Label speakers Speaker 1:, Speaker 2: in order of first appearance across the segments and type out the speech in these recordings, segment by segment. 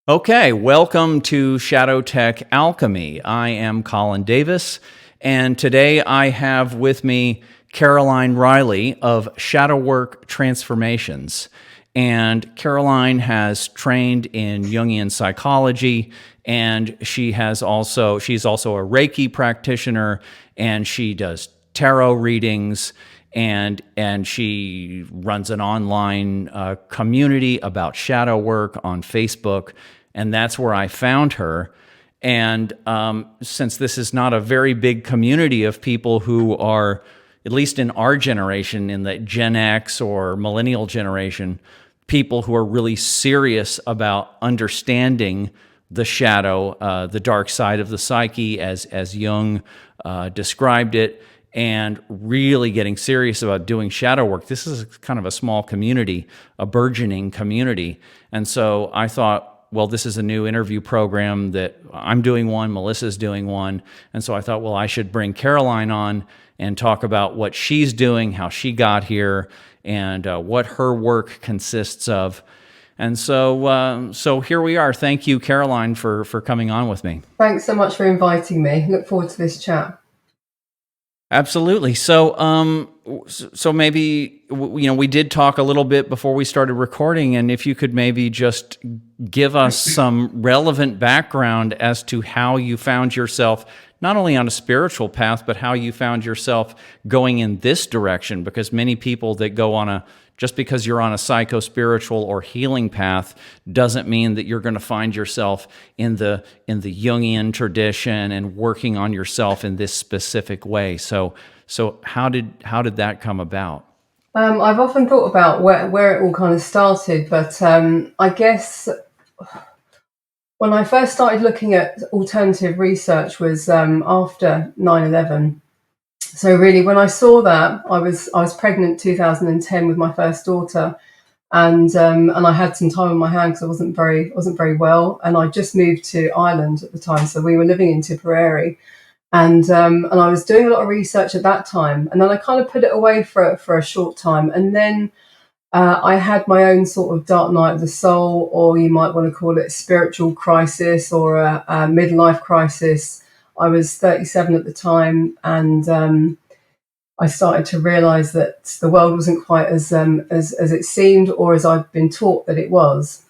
Speaker 1: Okay, welcome to Shadow Tech Alchemy. I am Colin Davis, and today I have with me Caroline Reilly of Shadow Work Transformations. And Caroline has trained in Jungian psychology, and she's also a Reiki practitioner, and she does tarot readings, and she runs an online community about shadow work on Facebook, and that's where I found her. And since this is not a very big community of people who are, at least in our generation, in the Gen X or millennial generation, people who are really serious about understanding the shadow, the dark side of the psyche, as Jung described it, and really getting serious about doing shadow work. This is kind of a small community, a burgeoning community. And so I thought, well, this is a new interview program that I'm doing one, Melissa's doing one. And so I thought, well, I should bring Caroline on and talk about what she's doing, how she got here, and what her work consists of. And so here we are. Thank you, Caroline, for coming on with me.
Speaker 2: Thanks so much for inviting me. Look forward to this chat.
Speaker 1: Absolutely. So maybe, we did talk a little bit before we started recording, and if you could maybe just give us some relevant background as to how you found yourself not only on a spiritual path, but how you found yourself going in this direction, because many people that go just because you're on a psycho-spiritual or healing path doesn't mean that you're going to find yourself in the Jungian tradition and working on yourself in this specific way. So how did that come about?
Speaker 2: I've often thought about where it all kind of started, but I guess when I first started looking at alternative research was after 9/11. So really, when I saw that, I was pregnant 2010 with my first daughter, and I had some time on my hands because I wasn't very well, and I just moved to Ireland at the time, so we were living in Tipperary, and I was doing a lot of research at that time, and then I kind of put it away for a short time, and then I had my own sort of dark night of the soul, or you might want to call it a spiritual crisis or a midlife crisis. I was 37 at the time, and I started to realise that the world wasn't quite as it seemed, or as I'd been taught that it was.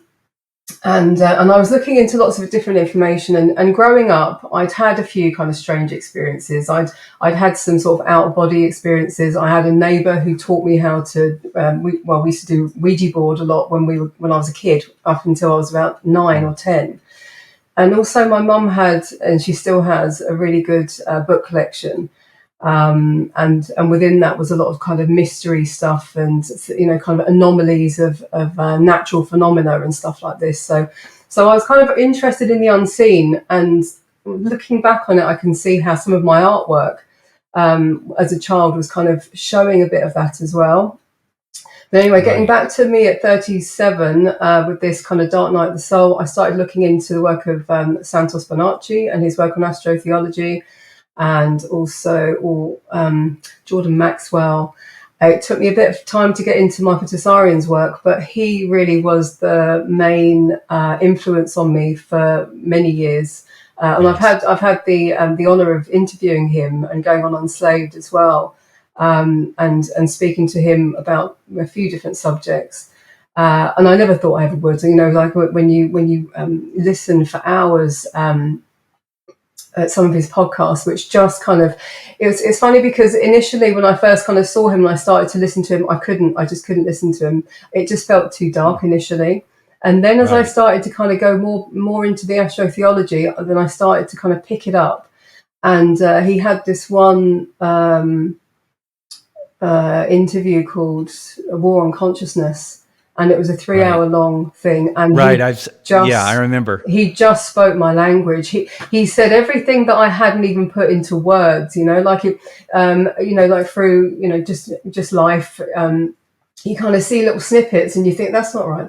Speaker 2: And I was looking into lots of different information. And growing up, I'd had a few kind of strange experiences. I'd had some sort of out of body experiences. I had a neighbour who taught me how to. We used to do Ouija board a lot when I was a kid, up until I was about 9 or 10. And also my mum had, and she still has, a really good book collection. And within that was a lot of kind of mystery stuff and, kind of anomalies of natural phenomena and stuff like this. So I was kind of interested in the unseen, and looking back on it, I can see how some of my artwork as a child was kind of showing a bit of that as well. But anyway, getting back to me at 37, with this kind of dark night of the soul, I started looking into the work of Santos Bonacci and his work on astrotheology, and also Jordan Maxwell. It took me a bit of time to get into Michael Tessarian's work, but he really was the main influence on me for many years. And I've had the honour of interviewing him and going on Unslaved as well. And speaking to him about a few different subjects, and I never thought I ever would. Like when you listen for hours at some of his podcasts, which just kind of it's funny because initially when I first kind of saw him and I started to listen to him, I just couldn't listen to him. It just felt too dark initially. And then as I started to kind of go more into the astrotheology, then I started to kind of pick it up. And he had this one interview called A War on Consciousness, and it was a 3-hour long thing. And
Speaker 1: I remember.
Speaker 2: He just spoke my language. He said everything that I hadn't even put into words. Like through just life. You kind of see little snippets, and you think that's not right.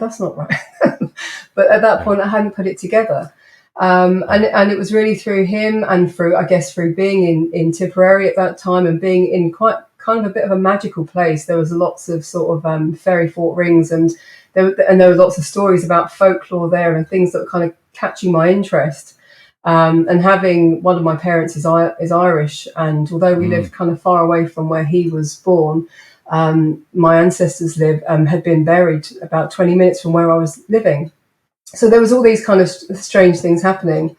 Speaker 2: But at that point, I hadn't put it together. And it was really through him, and through being in Tipperary at that time, and being in quite kind of a bit of a magical place. There was lots of sort of fairy fort rings, and there were lots of stories about folklore there and things that were kind of catching my interest. And having one of my parents is Irish, and although we lived kind of far away from where he was born, my ancestors had been buried about 20 minutes from where I was living. So there was all these kind of strange things happening.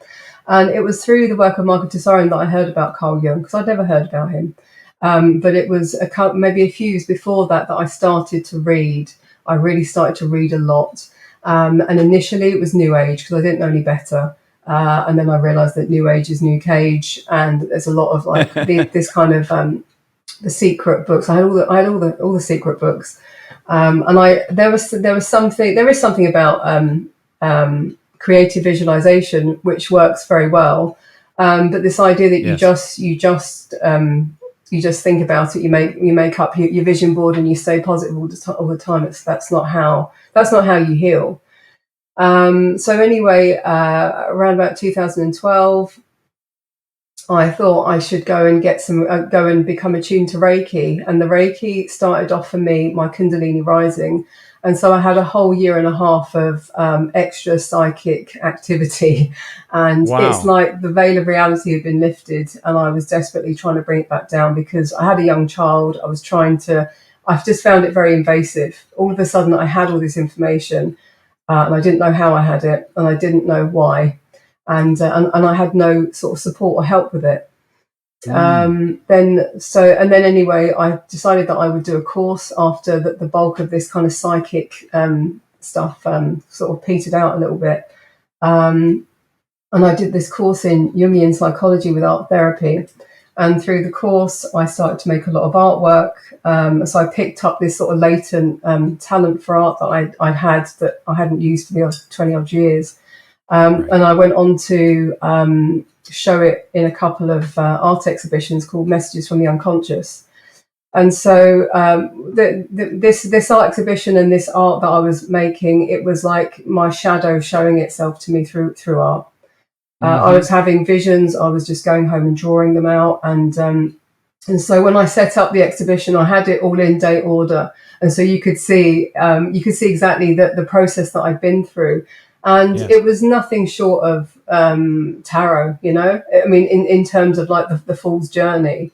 Speaker 2: And it was through the work of Michael Tessarian that I heard about Carl Jung, because I'd never heard about him. But it was maybe a few years before that I started to read. I really started to read a lot. And initially it was New Age, because I didn't know any better. And then I realised that New Age is New Cage, and there's a lot of like this kind of the secret books. I had all the secret books, and there is something about creative visualization which works very well. But this idea that you just think about it, you make up your vision board and you stay positive all the time. That's not how you heal. So anyway, around about 2012, I thought I should go and become attuned to Reiki, and the Reiki started off for me my Kundalini rising, and so I had a whole year and a half of extra psychic activity, and It's like the veil of reality had been lifted, and I was desperately trying to bring it back down because I had a young child. I've just found it very invasive. All of a sudden, I had all this information. And I didn't know how I had it, and I didn't know why, and I had no sort of support or help with it. Then anyway, I decided that I would do a course after the bulk of this kind of psychic stuff sort of petered out a little bit, and I did this course in Jungian psychology with art therapy. And through the course, I started to make a lot of artwork. So I picked up this sort of latent talent for art that I'd had that I hadn't used for the 20 odd years. And I went on to show it in a couple of art exhibitions called Messages from the Unconscious. And so this art exhibition and this art that I was making, it was like my shadow showing itself to me through art. I was having visions. I was just going home and drawing them out, and so when I set up the exhibition, I had it all in date order, and so you could see exactly the process that I'd been through, and It was nothing short of tarot. I mean, in terms of like the fool's journey,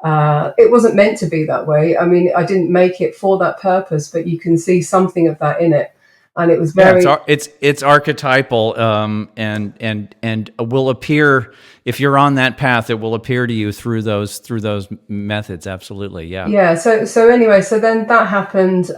Speaker 2: it wasn't meant to be that way. I mean, I didn't make it for that purpose, but you can see something of that in it. And it was very
Speaker 1: it's archetypal, and will appear if you're on that path. It will appear to you through those methods. Absolutely, yeah.
Speaker 2: So anyway, so then that happened.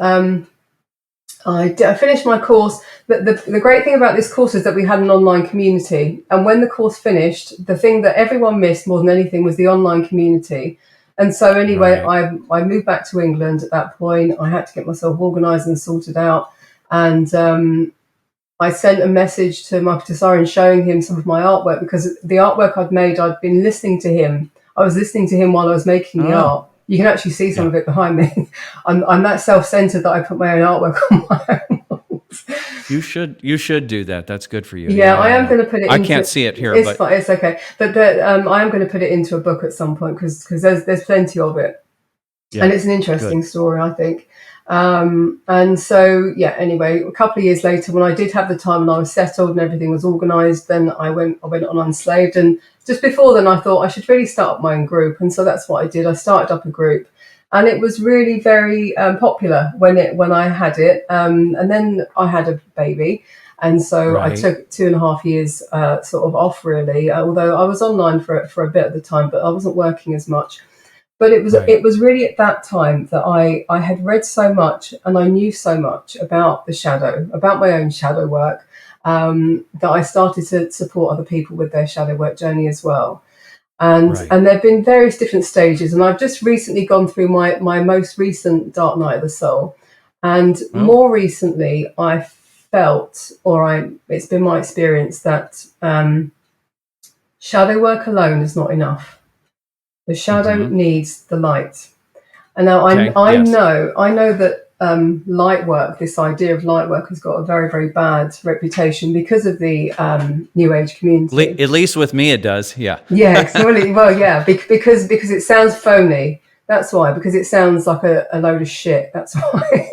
Speaker 2: I finished my course. The great thing about this course is that we had an online community, and when the course finished, the thing that everyone missed more than anything was the online community. And so anyway, I moved back to England at that point. I had to get myself organised and sorted out. And I sent a message to Michael Tessarian showing him some of my artwork, because the artwork I'd made, I'd been listening to him. I was listening to him while I was making the art. You can actually see some of it behind me. I'm that self-centered that I put my own artwork on my own walls.
Speaker 1: You should do that. That's good for you.
Speaker 2: Yeah, I am going to put it.
Speaker 1: I can't see it here,
Speaker 2: but it's okay. But I am going to put it into a book at some point because there's plenty of it, and it's an interesting story, I think. And so, anyway, a couple of years later, when I did have the time and I was settled and everything was organised, then I went on Unslaved. And just before then, I thought I should really start up my own group. And so that's what I did. I started up a group, and it was really very popular when I had it. And then I had a baby. And so I took 2.5 years sort of off, really, although I was online for a bit at the time, but I wasn't working as much. But it was really at that time that I had read so much and I knew so much about the shadow, about my own shadow work, that I started to support other people with their shadow work journey as well. And there have been various different stages, and I've just recently gone through my most recent Dark Night of the Soul. And more recently, I felt, it's been my experience that shadow work alone is not enough. The shadow needs the light. And now I know that light work, this idea of light work, has got a very, very bad reputation because of the New Age community.
Speaker 1: At least with me, it does. Yeah.
Speaker 2: Yeah. Because it sounds phony. That's why, because it sounds like a load of shit. That's why.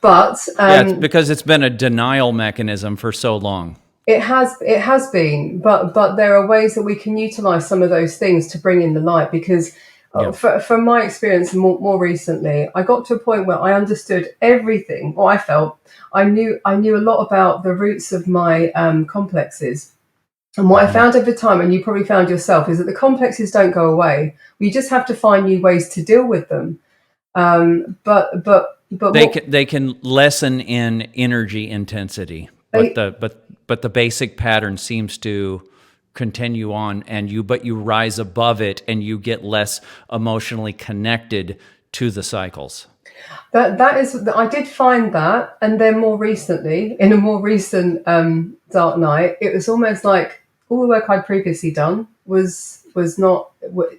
Speaker 2: But
Speaker 1: Yeah, it's because it's been a denial mechanism for so long.
Speaker 2: it has been, but there are ways that we can utilize some of those things to bring in the light. Because
Speaker 1: Yeah.
Speaker 2: from my experience more recently, I got to a point where I understood everything, or I felt I knew a lot about the roots of my complexes. And what I found over time, and you probably found yourself, is that the complexes don't go away. We just have to find new ways to deal with them. But
Speaker 1: They can lessen in energy intensity, but
Speaker 2: they,
Speaker 1: the basic pattern seems to continue on, and you rise above it, and you get less emotionally connected to the cycles.
Speaker 2: that is, I did find that, and then more recently, in a more recent dark night, it was almost like all the work I'd previously done was not,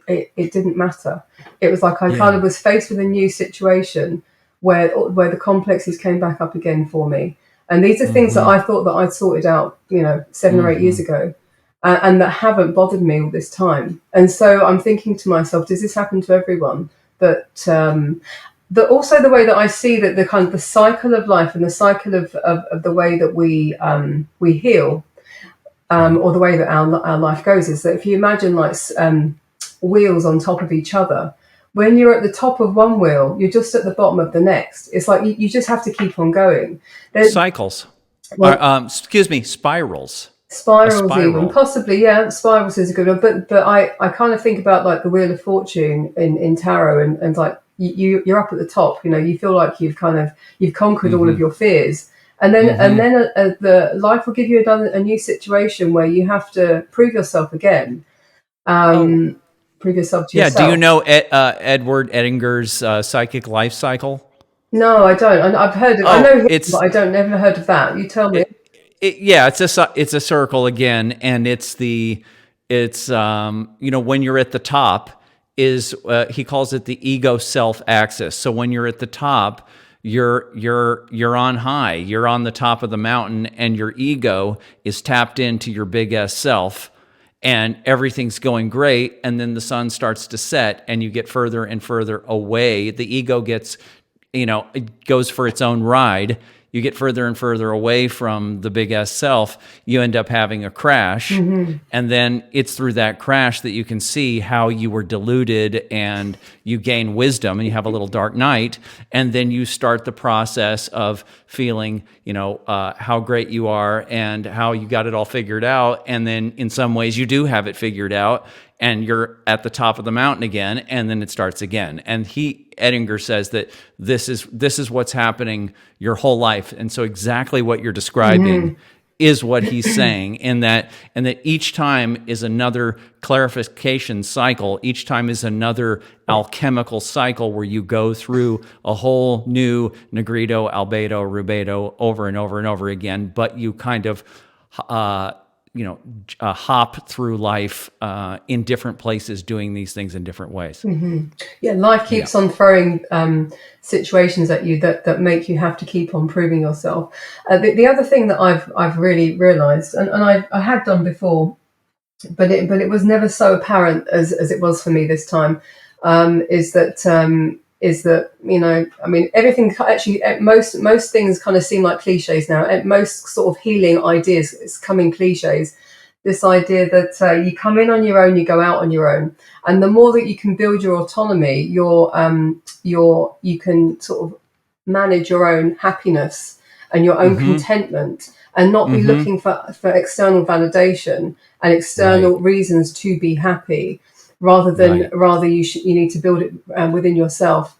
Speaker 2: it didn't matter. It was like I kind of was faced with a new situation where the complexes came back up again for me, and these are things that I thought that I'd sorted out, 7 or 8 years ago. And that haven't bothered me all this time. And so I'm thinking to myself, does this happen to everyone? That also the way that I see that the kind of the cycle of life and the cycle of the way that we heal, or the way that our life goes, is that if you imagine like wheels on top of each other, when you're at the top of one wheel, you're just at the bottom of the next. It's like you just have to keep on going.
Speaker 1: Cycles. Excuse me, spirals. A
Speaker 2: Spirals, even
Speaker 1: spiral.
Speaker 2: possibly, yeah. Spirals is a good one, but I kind of think about like the Wheel of Fortune in tarot, and like you're up at the top. You feel like you've conquered all of your fears, and then the life will give you a new situation where you have to prove yourself again, prove yourself to
Speaker 1: Yeah. Do you
Speaker 2: yourself.
Speaker 1: know Edward Edinger's psychic life cycle?
Speaker 2: No, I don't. I've heard of. I
Speaker 1: Oh,
Speaker 2: know him, but I don't. Never heard of that. You tell me.
Speaker 1: yeah, it's a circle again, and when you're at the top is he calls it the ego self axis. So when you're at the top, you're on high, you're on the top of the mountain, and your ego is tapped into your big S self, and everything's going great, and then the sun starts to set, and you get further and further away. The ego gets, it goes for its own ride. You get further and further away from the big S self, you end up having a crash. And then it's through that crash that you can see how you were deluded, and you gain wisdom, and you have a little dark night. And then you start the process of feeling, how great you are and how you got it all figured out. And then in some ways you do have it figured out, and you're at the top of the mountain again, and then it starts again. And Edinger says that this is what's happening your whole life. And so exactly what you're describing is what he's saying, and that each time is another clarification cycle. Each time is another alchemical cycle where you go through a whole new Negrito, Albedo, Rubedo over and over and over again, but you kind of hop through life in different places, doing these things in different ways.
Speaker 2: Yeah, life keeps on throwing situations at you that make you have to keep on proving yourself. The other thing that I've really realised, and I had done before, but it was never so apparent as it was for me this time, is that I mean, everything actually, most things kind of seem like cliches now. Most sort of healing ideas, it's coming cliches. This idea that you come in on your own, you go out on your own, and the more that you can build your autonomy, you can sort of manage your own happiness and your own contentment, and not be looking for external validation and external reasons to be happy, rather you need to build it within yourself.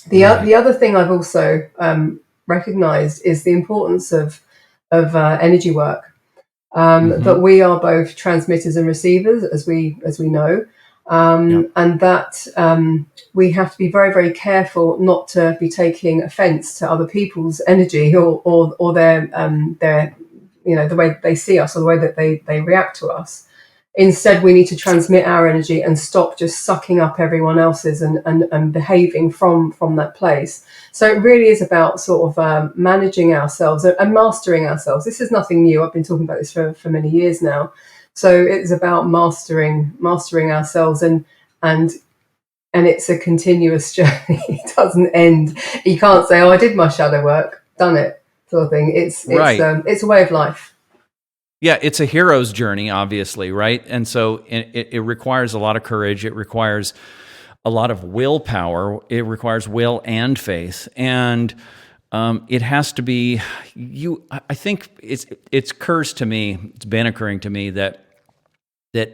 Speaker 2: The other thing I've also recognized is the importance of energy work. That we are both transmitters and receivers, as we know, and that we have to be very, very careful not to be taking offence to other people's energy or their the way that they see us or the way that they react to us. Instead, we need to transmit our energy and stop just sucking up everyone else's and behaving from that place. So it really is about sort of managing ourselves and mastering ourselves. This is nothing new. I've been talking about this for many years now. So it's about mastering ourselves and and it's a continuous journey. It doesn't end. You can't say, "Oh, I did my shadow work, done it," sort of thing. It's a way of life.
Speaker 1: Yeah, it's a hero's journey, obviously, right? And so it requires a lot of courage. It requires a lot of willpower. It requires will and faith, and it has to be you. I think it's occurs to me. It's been occurring to me that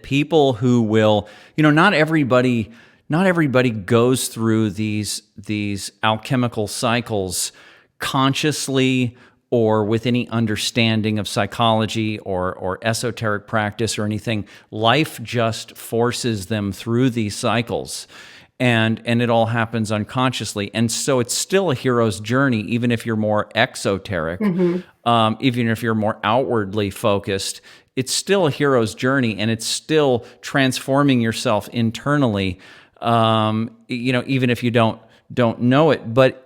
Speaker 1: people who will, not everybody goes through these alchemical cycles consciously or with any understanding of psychology or esoteric practice or anything. Life just forces them through these cycles, and it all happens unconsciously. And so it's still a hero's journey, even if you're more exoteric, even if you're more outwardly focused. It's still a hero's journey, and it's still transforming yourself internally, even if you don't know it. But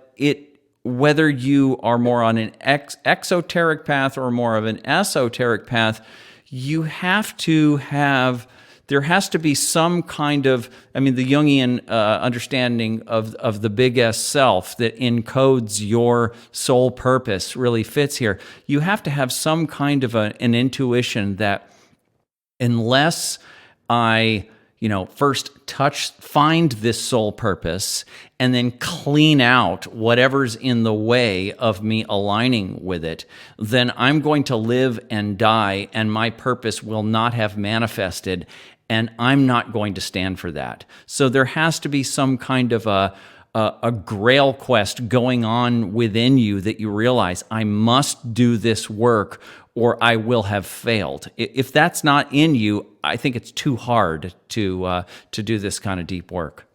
Speaker 1: whether you are more on an exoteric path or more of an esoteric path, there has to be some kind of, the Jungian understanding of the big S self that encodes your soul purpose really fits here. You have to have some kind of an intuition that unless I first find this soul purpose and then clean out whatever's in the way of me aligning with it, then I'm going to live and die, and my purpose will not have manifested, and I'm not going to stand for that. So there has to be some kind of a grail quest going on within you that you realize, I must do this work or I will have failed. If that's not in you, I think it's too hard to do this kind of deep work.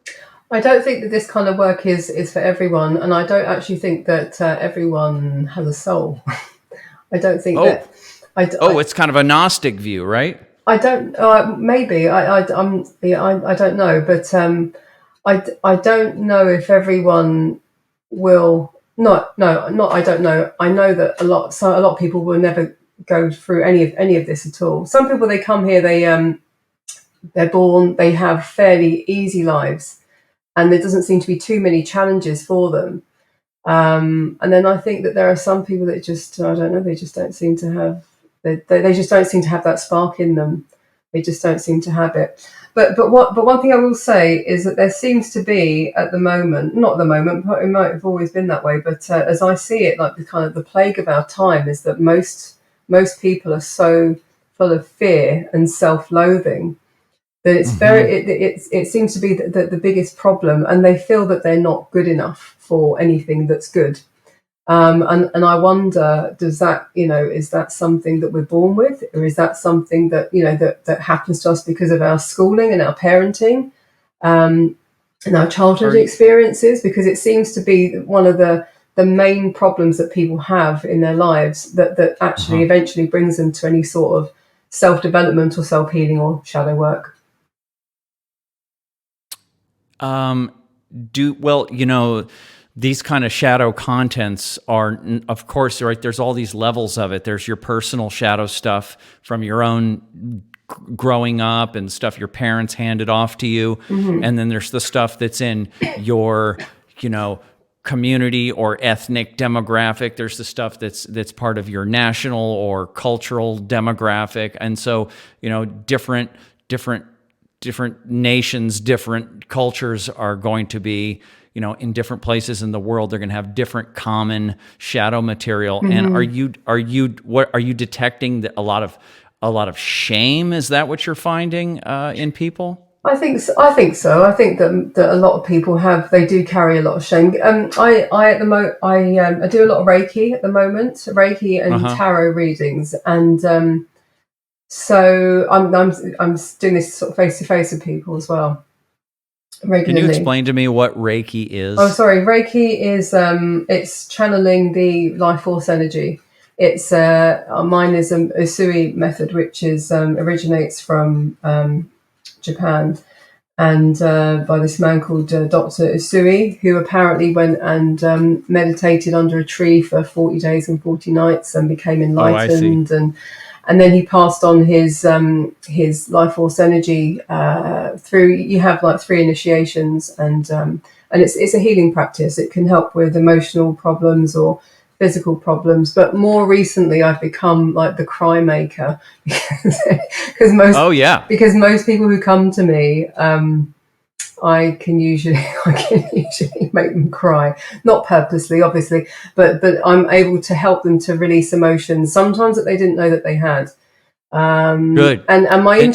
Speaker 2: I don't think that this kind of work is for everyone, and I don't actually think that everyone has a soul. I don't think that. It's
Speaker 1: kind of a Gnostic view, right?
Speaker 2: I don't. Maybe I don't know, but I don't know if everyone will. No. I don't know. I know that a lot of people will never go through any of this at all. Some people, they come here, they're born, they have fairly easy lives, and there doesn't seem to be too many challenges for them. And then I think that there are some people that just, I don't know, they just don't seem to have, they just don't seem to have that spark in them. They just don't seem to have it. But one thing I will say is that there seems to be at the moment, not at the moment, but it might have always been that way, but as I see it, like the plague of our time is that most people are so full of fear and self-loathing that it's it seems to be the biggest problem, and they feel that they're not good enough for anything that's good. And I wonder, does that, is that something that we're born with, or is that something that, that happens to us because of our schooling and our parenting, and our childhood experiences? Because it seems to be one of the main problems that people have in their lives that actually eventually brings them to any sort of self-development or self-healing or shadow work.
Speaker 1: These kind of shadow contents are, of course, right, there's all these levels of it. There's your personal shadow stuff from your own growing up and stuff your parents handed off to you. And then there's the stuff that's in your, community or ethnic demographic. There's the stuff that's part of your national or cultural demographic. And so, different nations, different cultures are going to be, in different places in the world, they're going to have different common shadow material. And are you detecting that a lot of shame? Is that what you're finding in people?
Speaker 2: I think so. I think that a lot of people they do carry a lot of shame. I do a lot of Reiki at the moment, Reiki and tarot readings, and so I'm doing this sort of face to face with people as well. Regularly.
Speaker 1: Can you explain to me what Reiki is?
Speaker 2: Oh, sorry. Reiki is it's channeling the life force energy. It's mine is a Usui method, which is originates from Japan, and by this man called Dr. Usui, who apparently went and meditated under a tree for 40 days and 40 nights and became enlightened. and then he passed on his life force energy through. You have like 3 initiations, and it's a healing practice. It can help with emotional problems or physical problems, but more recently I've become like the cry maker because most people who come to me, I can usually make them cry, not purposely, obviously, but I'm able to help them to release emotions sometimes that they didn't know that they had.
Speaker 1: Good.
Speaker 2: And my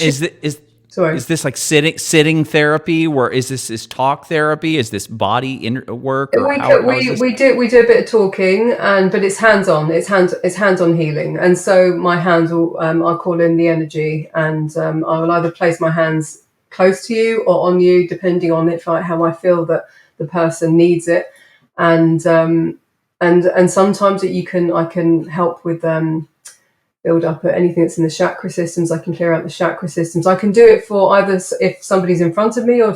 Speaker 1: is this like sitting therapy, or is this talk therapy? Is this body work, or
Speaker 2: we do a bit of talking, but it's hands-on. It's hands-on healing, and so my hands will I'll call in the energy, and I will either place my hands close to you or on you, depending on how I feel that the person needs it, and sometimes I can help with build up anything that's in the chakra systems. I can clear out the chakra systems. I can do it for either if somebody's in front of me or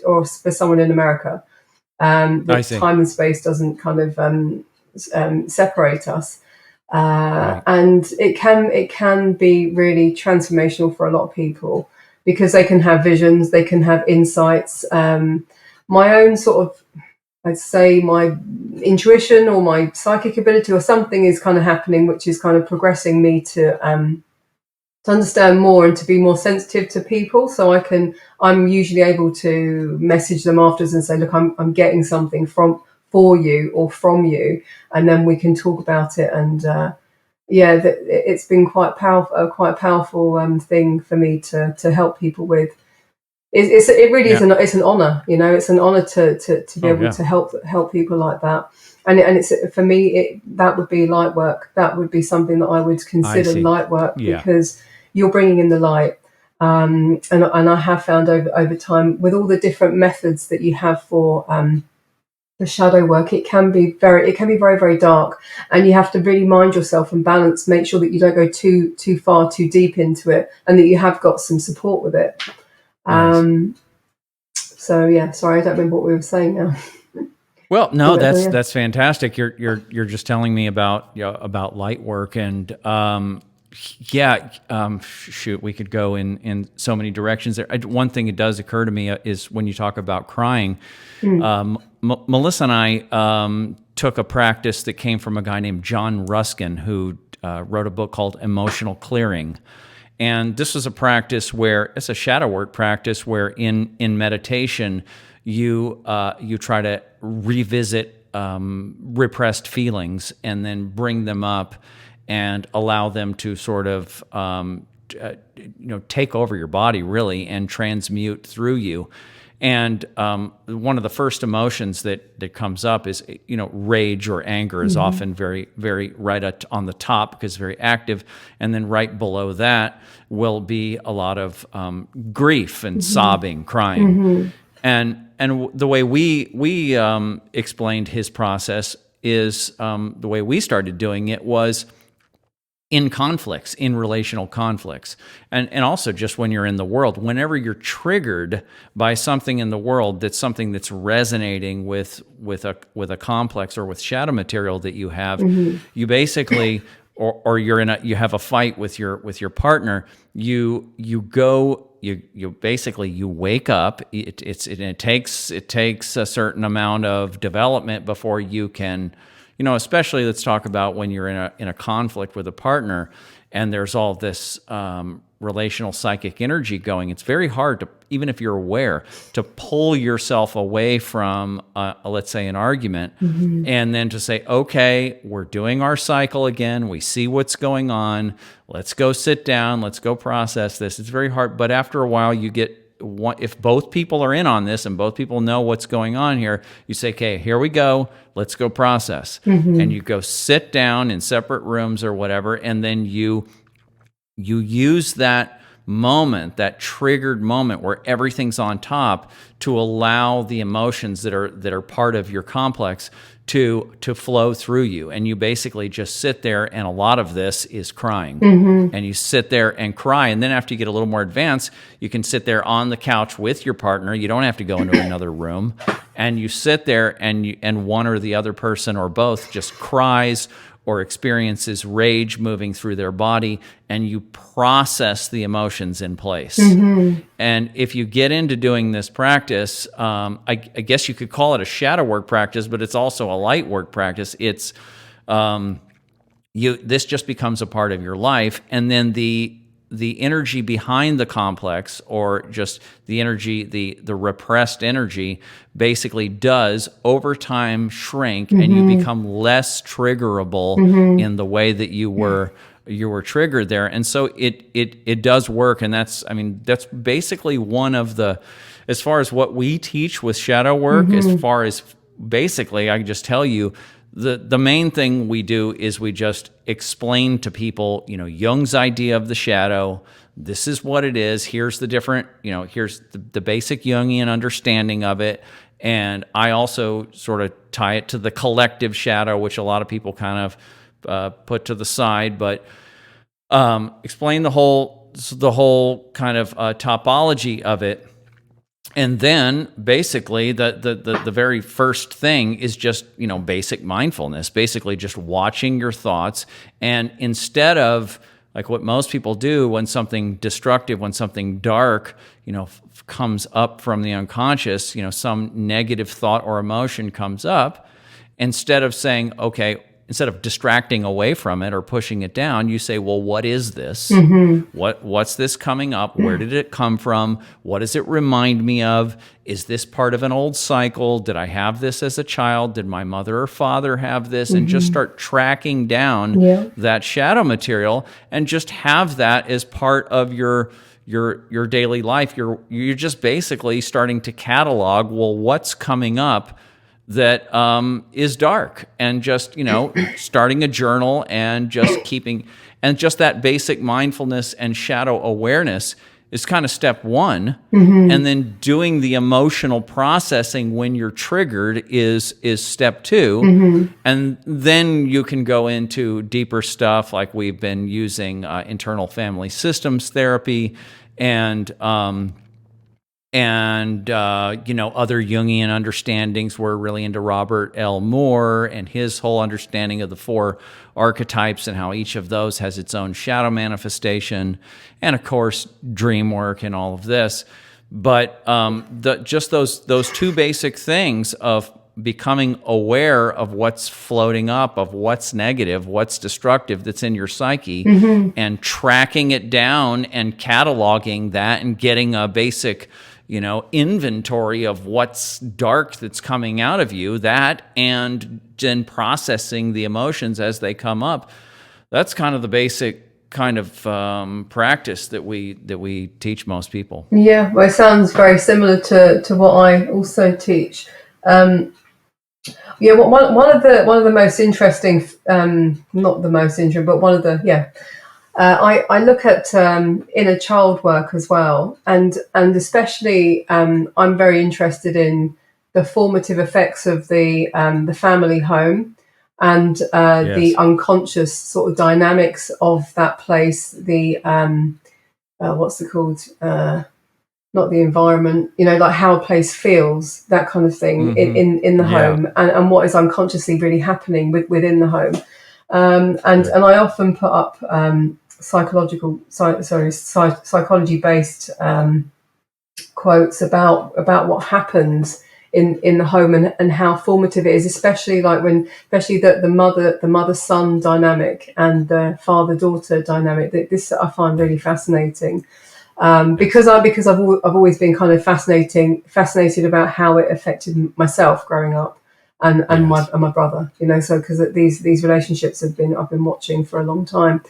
Speaker 2: or for someone in America. The time and space doesn't kind of separate us, right. And it can be really transformational for a lot of people because they can have visions, they can have insights. My own sort of, I'd say my intuition or my psychic ability or something is kind of happening, which is kind of progressing me to understand more and to be more sensitive to people. So I'm usually able to message them afterwards and say, look, I'm getting something for you or from you, and then we can talk about it. And it's been quite a powerful thing for me to help people with. It's an honor, it's an honor to be able to help people like that. And it's, for me, that would be light work. That would be something that I would consider light work because you're bringing in the light. And I have found over time with all the different methods that you have for the shadow work, it can be very, very dark, and you have to really mind yourself and balance, make sure that you don't go too far, too deep into it, and that you have got some support with it. Nice. Sorry, I don't remember what we were saying now.
Speaker 1: Well, no, that's fantastic. You're just telling me about light work, and shoot, we could go in so many directions there. One thing that does occur to me is when you talk about crying. Melissa and I took a practice that came from a guy named John Ruskin, who wrote a book called Emotional Clearing. And this was a practice where it's a shadow work practice where in meditation you try to revisit repressed feelings and then bring them up and allow them to sort of take over your body really and transmute through you. And one of the first emotions that comes up is, rage or anger is often very, very right on the top because it's very active. And then right below that will be a lot of grief and sobbing, crying. And the way we explained his process is the way we started doing it was in conflicts, in relational conflicts. And also just when you're in the world, whenever you're triggered by something in the world that's something that's resonating with a complex or with shadow material that you have, you basically or you have a fight with your partner, you wake up. It takes a certain amount of development before you can, especially let's talk about when you're in a conflict with a partner and there's all this relational psychic energy going. It's very hard to, even if you're aware, to pull yourself away from, let's say, an argument, and then to say, okay, we're doing our cycle again. We see what's going on. Let's go sit down. Let's go process this. It's very hard, but after a while, you get. If both people are in on this and both people know what's going on here, you say, okay, here we go. Let's go process. And you go sit down in separate rooms or whatever, and then you use that moment, that triggered moment where everything's on top, to allow the emotions that are part of your complex to flow through you. And you basically just sit there, and a lot of this is crying. And you sit there and cry, and then after you get a little more advanced, you can sit there on the couch with your partner. You don't have to go into another room, and you sit there and one or the other person or both just cries or experiences rage moving through their body, and you process the emotions in place. And if you get into doing this practice, I guess you could call it a shadow work practice, but it's also a light work practice. It's this just becomes a part of your life, and then the energy behind the complex, or just the energy, the repressed energy, basically does over time shrink, and you become less triggerable in the way that you were triggered there. And so it does work, and that's basically one of the, as far as what we teach with shadow work, as far as basically, I can just tell you, the main thing we do is we just explain to people, Jung's idea of the shadow. This is what it is. Here's the different, here's the basic Jungian understanding of it. And I also sort of tie it to the collective shadow, which a lot of people kind of put to the side, but explain the whole kind of topology of it. And then basically the very first thing is just, basic mindfulness, basically just watching your thoughts. And instead of like what most people do when something destructive, when something dark, comes up from the unconscious, some negative thought or emotion comes up, instead of saying, okay, instead of distracting away from it or pushing it down, you say, well, what is this? What's this coming up? Where did it come from? What does it remind me of? Is this part of an old cycle? Did I have this as a child? Did my mother or father have this? And just start tracking down that shadow material, and just have that as part of your daily life. You're just basically starting to catalog, well, what's coming up that is dark, and just, starting a journal, and just keeping, and just that basic mindfulness and shadow awareness is kind of step one. And then doing the emotional processing when you're triggered is step two. And then you can go into deeper stuff, like we've been using internal family systems therapy, and other Jungian understandings. We're really into Robert L. Moore and his whole understanding of the 4 archetypes, and how each of those has its own shadow manifestation, and of course dream work and all of this. But just those 2 basic things of becoming aware of what's floating up, of what's negative, what's destructive that's in your psyche, and tracking it down and cataloging that, and getting a basic inventory of what's dark that's coming out of you, and then processing the emotions as they come up. That's kind of the basic kind of practice that we teach most people.
Speaker 2: Yeah, well, it sounds very similar to what I also teach. One of the most interesting, not the most interesting, but one of the I look at inner child work as well, and especially I'm very interested in the formative effects of the family home, and the unconscious sort of dynamics of that place. The what's it called? Not the environment, like how a place feels, that kind of thing in the home, and what is unconsciously really happening within the home. And I often put up psychology-based quotes about what happens in the home, and how formative it is, especially the mother-son dynamic and the father-daughter dynamic. This I find really fascinating, because I've always been kind of fascinated about how it affected myself growing up, and my brother, so because these relationships I've been watching for a long time.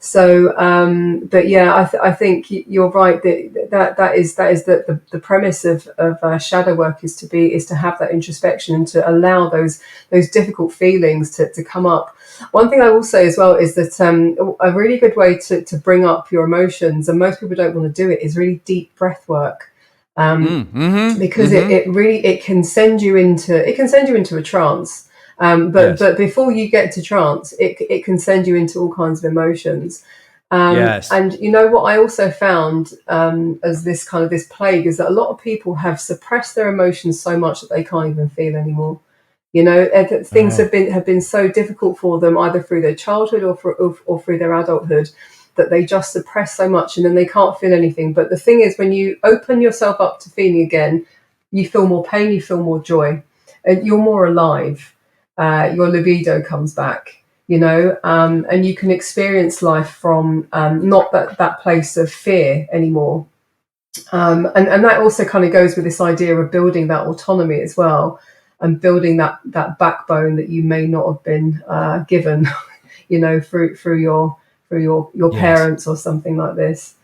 Speaker 2: So, I think you're right that is the premise of shadow work is to have that introspection, and to allow those difficult feelings to come up. One thing I will say as well is that a really good way to bring up your emotions, and most people don't want to do it, is really deep breath work. Because it can send you into a trance. But before you get to trance, it can send you into all kinds of emotions. And what I also found as this plague is that a lot of people have suppressed their emotions so much that they can't even feel anymore. Things have been so difficult for them, either through their childhood or through their adulthood, that they just suppress so much, and then they can't feel anything. But the thing is, when you open yourself up to feeling again, you feel more pain, you feel more joy, and you're more alive. Your libido comes back, and you can experience life from not that place of fear anymore. And that also kind of goes with this idea of building that autonomy as well, and building that backbone that you may not have been given, through your parents or something like this.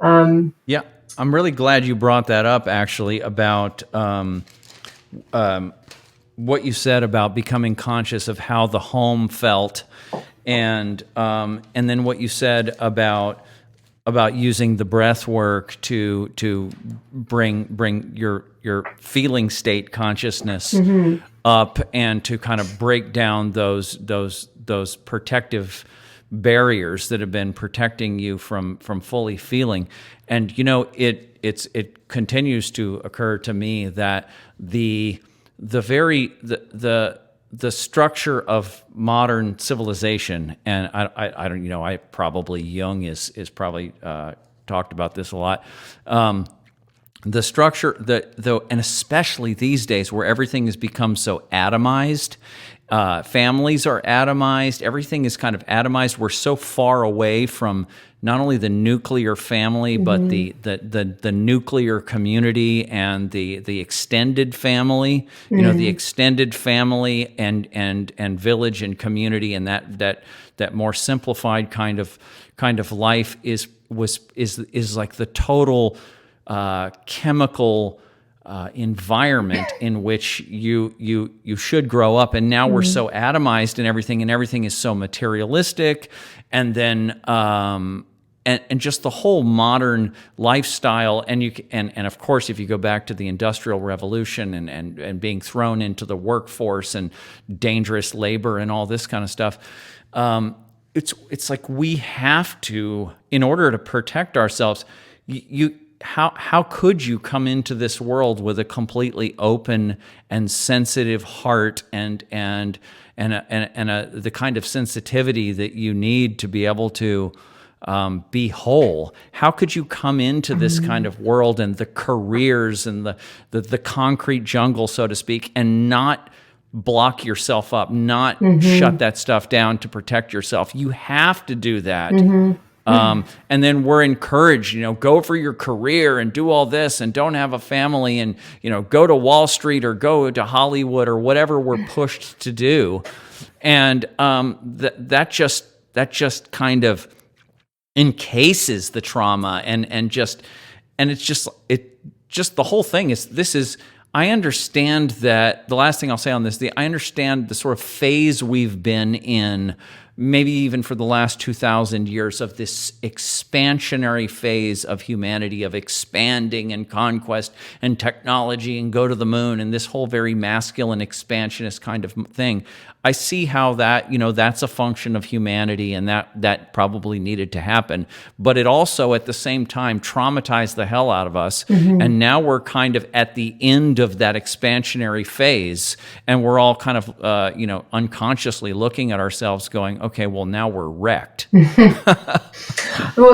Speaker 1: Yeah, I'm really glad you brought that up, actually, about what you said about becoming conscious of how the home felt, and then what you said about using the breath work to bring your feeling state consciousness up, and to kind of break down those protective barriers that have been protecting you from fully feeling. And it continues to occur to me that the structure of modern civilization, and I don't, I probably, Jung is probably talked about this a lot. The structure, and especially these days where everything has become so atomized, families are atomized, everything is kind of atomized. We're so far away from not only the nuclear family, but the nuclear community and the extended family. The extended family and village and community, and that more simplified kind of life is like the total chemical environment in which you should grow up. And now we're so atomized and everything is so materialistic, and then and just the whole modern lifestyle, and of course, if you go back to the Industrial Revolution and being thrown into the workforce and dangerous labor and all this kind of stuff, it's like we have to, in order to protect ourselves, how could you come into this world with a completely open and sensitive heart and the kind of sensitivity that you need to be able to be whole? How could you come into this kind of world and the careers and the concrete jungle, so to speak, and not block yourself up, not shut that stuff down to protect yourself? You have to do that. And then we're encouraged, go for your career and do all this and don't have a family and, go to Wall Street or go to Hollywood or whatever we're pushed to do. And that just kind of encases the trauma and it's just the whole thing is, I understand that the last thing I'll say on this, I understand the sort of phase we've been in, maybe even for the last 2,000 years, of this expansionary phase of humanity, of expanding and conquest and technology and go to the moon and this whole very masculine expansionist kind of thing. I see how that, that's a function of humanity, and that probably needed to happen. But it also, at the same time, traumatized the hell out of us. And now we're kind of at the end of that expansionary phase, and we're all kind of, unconsciously looking at ourselves going, okay, well, now we're wrecked.
Speaker 2: Well,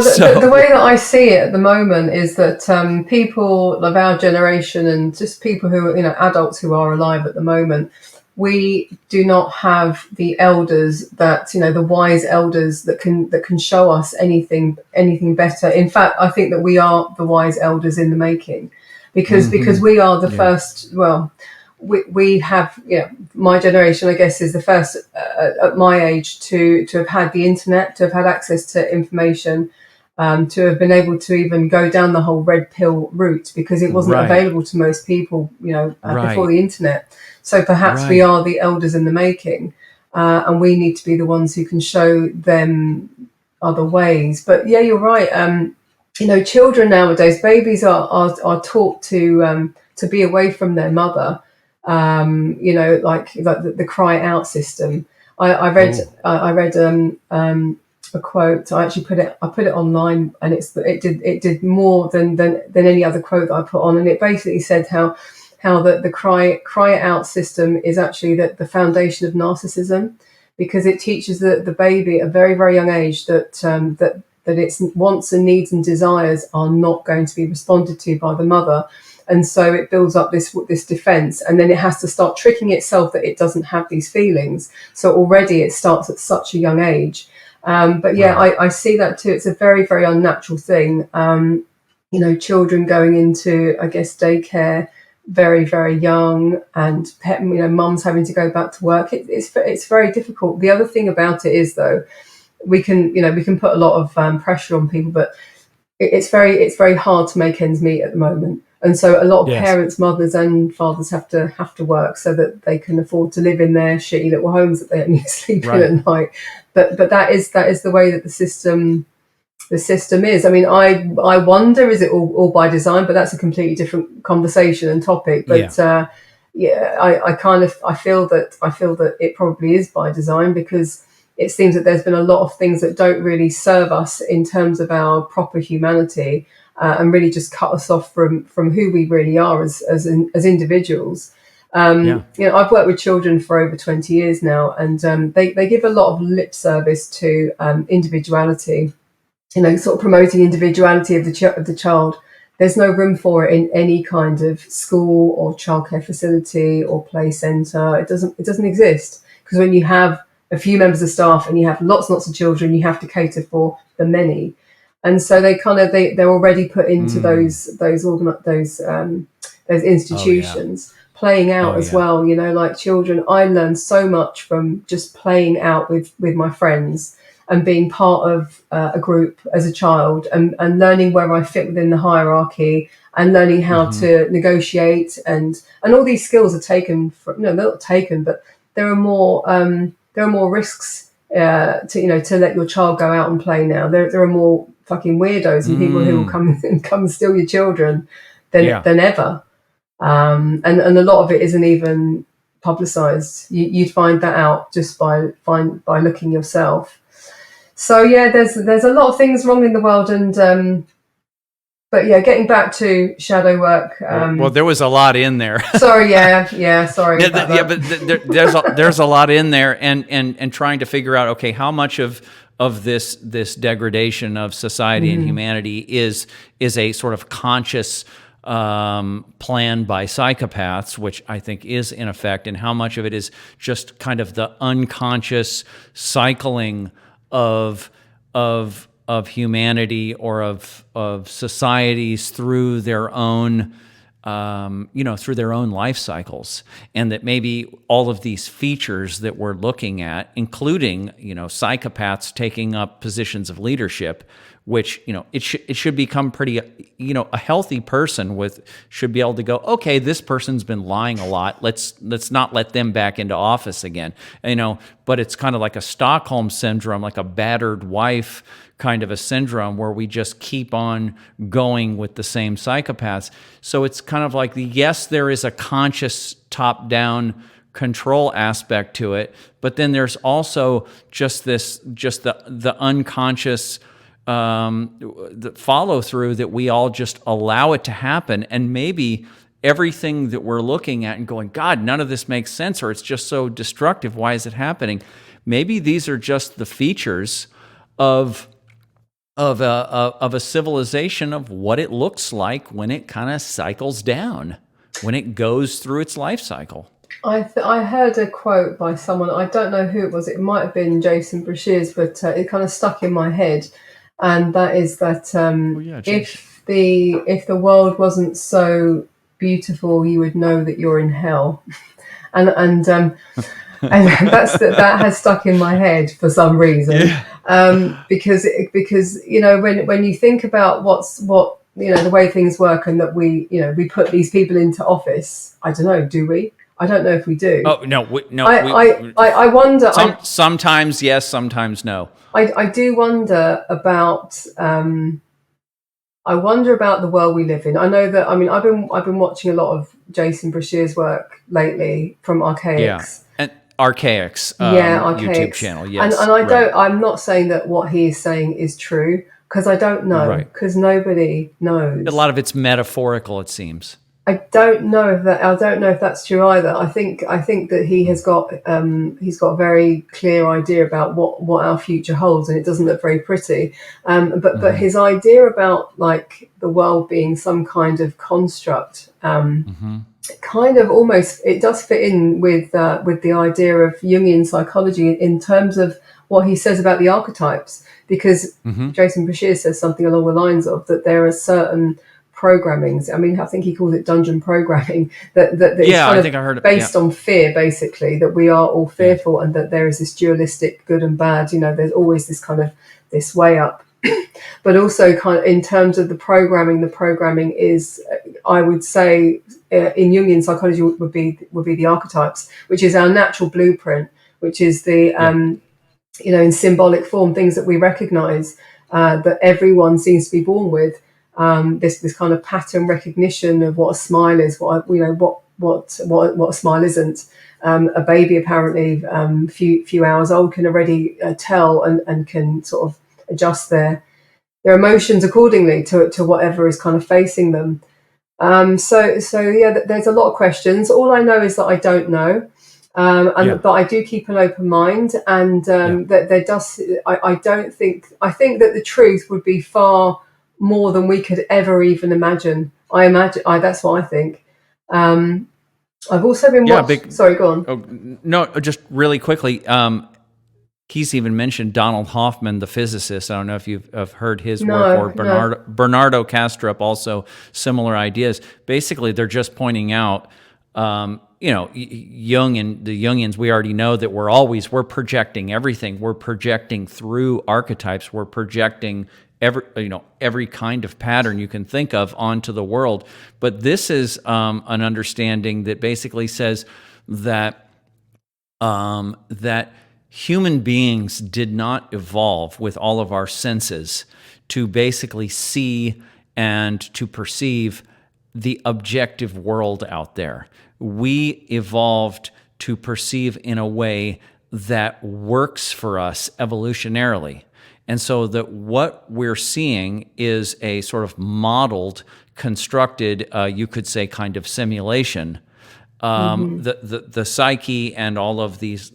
Speaker 2: the way that I see it at the moment is that people of our generation, and just people who, adults who are alive at the moment, we do not have the elders that, the wise elders that can show us anything better. In fact, I think that we are the wise elders in the making, because we are the first. Well, we have, my generation, I guess, is the first at my age to have had the internet, to have had access to information, to have been able to even go down the whole red pill route, because it wasn't available to most people, before the internet. So perhaps we are the elders in the making, and we need to be the ones who can show them other ways. But yeah, you're right. Children nowadays, babies are taught to be away from their mother. Like the cry out system. I read a quote. I actually put it online, and it did more than any other quote that I put on, and it basically said how the cry it out system is actually the foundation of narcissism, because it teaches the baby at a very, very young age that its wants and needs and desires are not going to be responded to by the mother. And so it builds up this defense, and then it has to start tricking itself that it doesn't have these feelings. So already it starts at such a young age. But yeah, I see that too. It's a very, very unnatural thing. Children going into, I guess, daycare very, very young, and mums having to go back to work. It's very difficult. The other thing about it is, though, we can put a lot of pressure on people, but it's very hard to make ends meet at the moment. And so a lot of parents, mothers and fathers have to work so that they can afford to live in their shitty little homes that they only sleep in at night. But that is the way that the system is. I mean, I wonder, is it all by design? But that's a completely different conversation and topic. But I feel that it probably is by design, because it seems that there's been a lot of things that don't really serve us in terms of our proper humanity, and really just cut us off from who we really are as individuals. I've worked with children for over 20 years now, and they give a lot of lip service to individuality, sort of promoting individuality of the child. There's no room for it in any kind of school or childcare facility or play centre. It doesn't exist, because when you have a few members of staff and you have lots and lots of children, you have to cater for the many. And so they're already put into those institutions, playing out as well. Like children, I learned so much from just playing out with my friends and being part of a group as a child, and learning where I fit within the hierarchy, and learning how to negotiate, and all these skills are taken from, they're not taken, but there are more risks to let your child go out and play now. There are more fucking weirdos and people who will come and steal your children than ever. And a lot of it isn't even publicized. You'd find that out just by looking yourself. So yeah, there's a lot of things wrong in the world, and but yeah, getting back to shadow work.
Speaker 1: Well, there was a lot in there.
Speaker 2: Sorry, sorry.
Speaker 1: But there's a lot in there, and trying to figure out, okay, how much of this degradation of society and humanity is a sort of conscious plan by psychopaths, which I think is in effect, and how much of it is just kind of the unconscious cycling of humanity or of societies through their own through their own life cycles, and that maybe all of these features that we're looking at, including psychopaths taking up positions of leadership, which it should become pretty a healthy person should be able to go, okay, this person's been lying a lot, let's not let them back into office again, but it's kind of like a Stockholm syndrome, like a battered wife kind of a syndrome, where we just keep on going with the same psychopaths. So it's kind of like, yes, there is a conscious top-down control aspect to it, but then there's also just the unconscious the follow through, that we all just allow it to happen, and maybe everything that we're looking at and going, God, none of this makes sense, or it's just so destructive, why is it happening? Maybe these are just the features of a civilization, of what it looks like when it kind of cycles down, when it goes through its life cycle.
Speaker 2: I heard a quote by someone, I don't know who it was, it might have been Jason Breshears, but it kind of stuck in my head, and that is that if the world wasn't so beautiful, you would know that you're in hell. and that has stuck in my head for some reason. Because when you think about the way things work, and that we put these people into office, I don't know, do we? I don't know if we do.
Speaker 1: Oh no, no.
Speaker 2: I wonder.
Speaker 1: Sometimes yes, sometimes no.
Speaker 2: I do wonder about. I wonder about the world we live in. I know that. I mean, I've been watching a lot of Jason Breshears' work lately from Archaics.
Speaker 1: Yeah. And Archaics.
Speaker 2: Archaics.
Speaker 1: YouTube channel. Yes.
Speaker 2: And I'm not saying that what he is saying is true, because I don't know, because nobody knows.
Speaker 1: A lot of it's metaphorical, it seems.
Speaker 2: I don't know if that's true either. I think that he's got a very clear idea about what our future holds, and it doesn't look very pretty. But his idea about like the world being some kind of construct, kind of almost, it does fit in with the idea of Jungian psychology in terms of what he says about the archetypes, because Jason Bashir says something along the lines of that there are certain programmings. I mean, I think he calls it dungeon programming. That is kind
Speaker 1: I think I heard it,
Speaker 2: based on fear, basically. That we are all fearful, and that there is this dualistic good and bad. You know, there's always this kind of this way up. But also, kind of in terms of the programming is, I would say, in Jungian psychology would be the archetypes, which is our natural blueprint, which is the in symbolic form, things that we recognize that everyone seems to be born with. This kind of pattern recognition of what a smile is, what a smile isn't. A baby apparently, few hours old, can already tell and can sort of adjust their emotions accordingly to whatever is kind of facing them. So there's a lot of questions. All I know is that I don't know. But I do keep an open mind, and that there does. I think that the truth would be far more than we could ever even imagine. That's what I think. I've also been sorry, go on.
Speaker 1: Oh, no, just really quickly. He's even mentioned Donald Hoffman, the physicist. I don't know if you've heard his work, or Bernardo Kastrup, also similar ideas. Basically, they're just pointing out, Jung and the Jungians, we already know that we're projecting everything. We're projecting through archetypes. We're projecting every kind of pattern you can think of onto the world. But this is an understanding that basically says that that human beings did not evolve with all of our senses to basically see and to perceive the objective world out there. We evolved to perceive in a way that works for us evolutionarily. And so that what we're seeing is a sort of modeled, constructed, you could say, kind of simulation. The psyche and all of these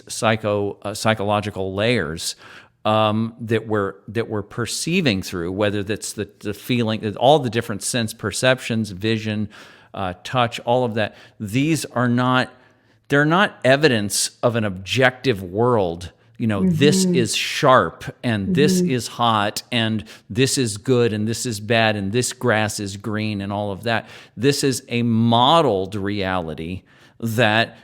Speaker 1: psychological layers that we're perceiving through, whether that's the feeling, all the different sense perceptions, vision, touch, all of that. They're not evidence of an objective world. This is sharp, and this is hot, and this is good, and this is bad, and this grass is green, and all of that. This is a modeled reality that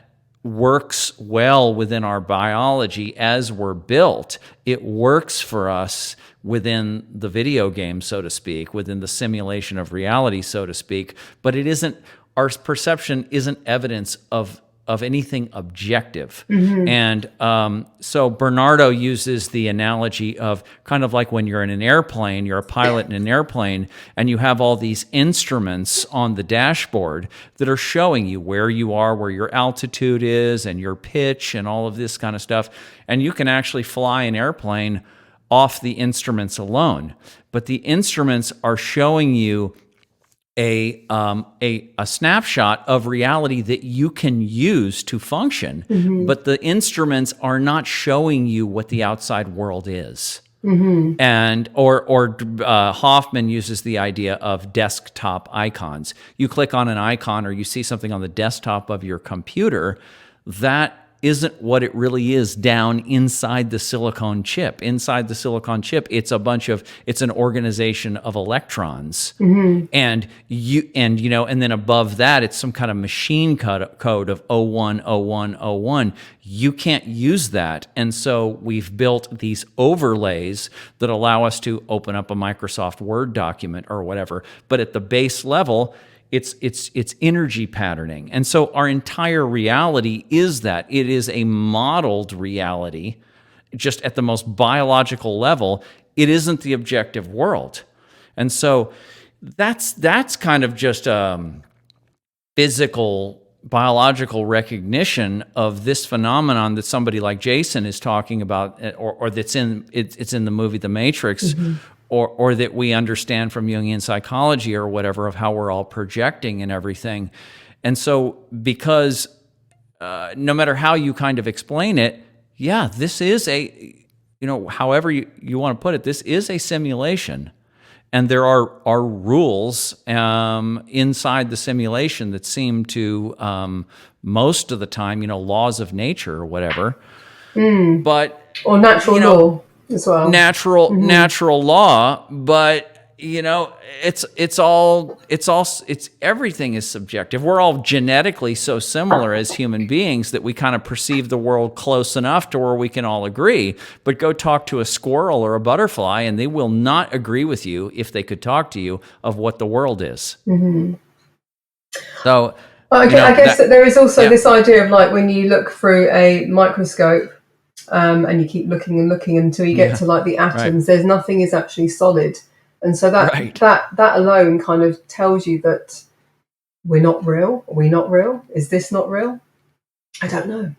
Speaker 1: works well within our biology as we're built. It works for us within the video game, so to speak, within the simulation of reality, so to speak, but it isn't, our perception isn't evidence of anything objective. And so Bernardo uses the analogy of kind of like when you're in an airplane, you're a pilot in an airplane, and you have all these instruments on the dashboard that are showing you where you are, where your altitude is, and your pitch, and all of this kind of stuff. And you can actually fly an airplane off the instruments alone. But the instruments are showing you a snapshot of reality that you can use to function, but the instruments are not showing you what the outside world is. And Hoffman uses the idea of desktop icons. You click on an icon or you see something on the desktop of your computer, that isn't what it really is down inside the silicon chip. Inside the silicon chip, it's an organization of electrons. And then above that, it's some kind of machine code of 010101. You can't use that. And so we've built these overlays that allow us to open up a Microsoft Word document or whatever. But at the base level, it's energy patterning. And so our entire reality is that. It is a modeled reality, just at the most biological level. It isn't the objective world. And so that's kind of just physical, biological recognition of this phenomenon that somebody like Jason is talking about, or it's in the movie The Matrix, or that we understand from Jungian psychology or whatever, of how we're all projecting and everything. And so, because no matter how you kind of explain it, yeah, this is however you want to put it, this is a simulation. And there are rules inside the simulation that seem to, most of the time, laws of nature or whatever. But
Speaker 2: or natural law as well.
Speaker 1: Natural law, but everything is subjective. We're all genetically so similar as human beings that we kind of perceive the world close enough to where we can all agree. But go talk to a squirrel or a butterfly, and they will not agree with you, if they could talk to you, of what the world is. So,
Speaker 2: I guess that there is also this idea of, like, when you look through a microscope, and you keep looking and looking until you get to, like, the atoms. There's nothing is actually solid. And so that alone kind of tells you that we're not real. Are we not real? Is this not real? I don't know.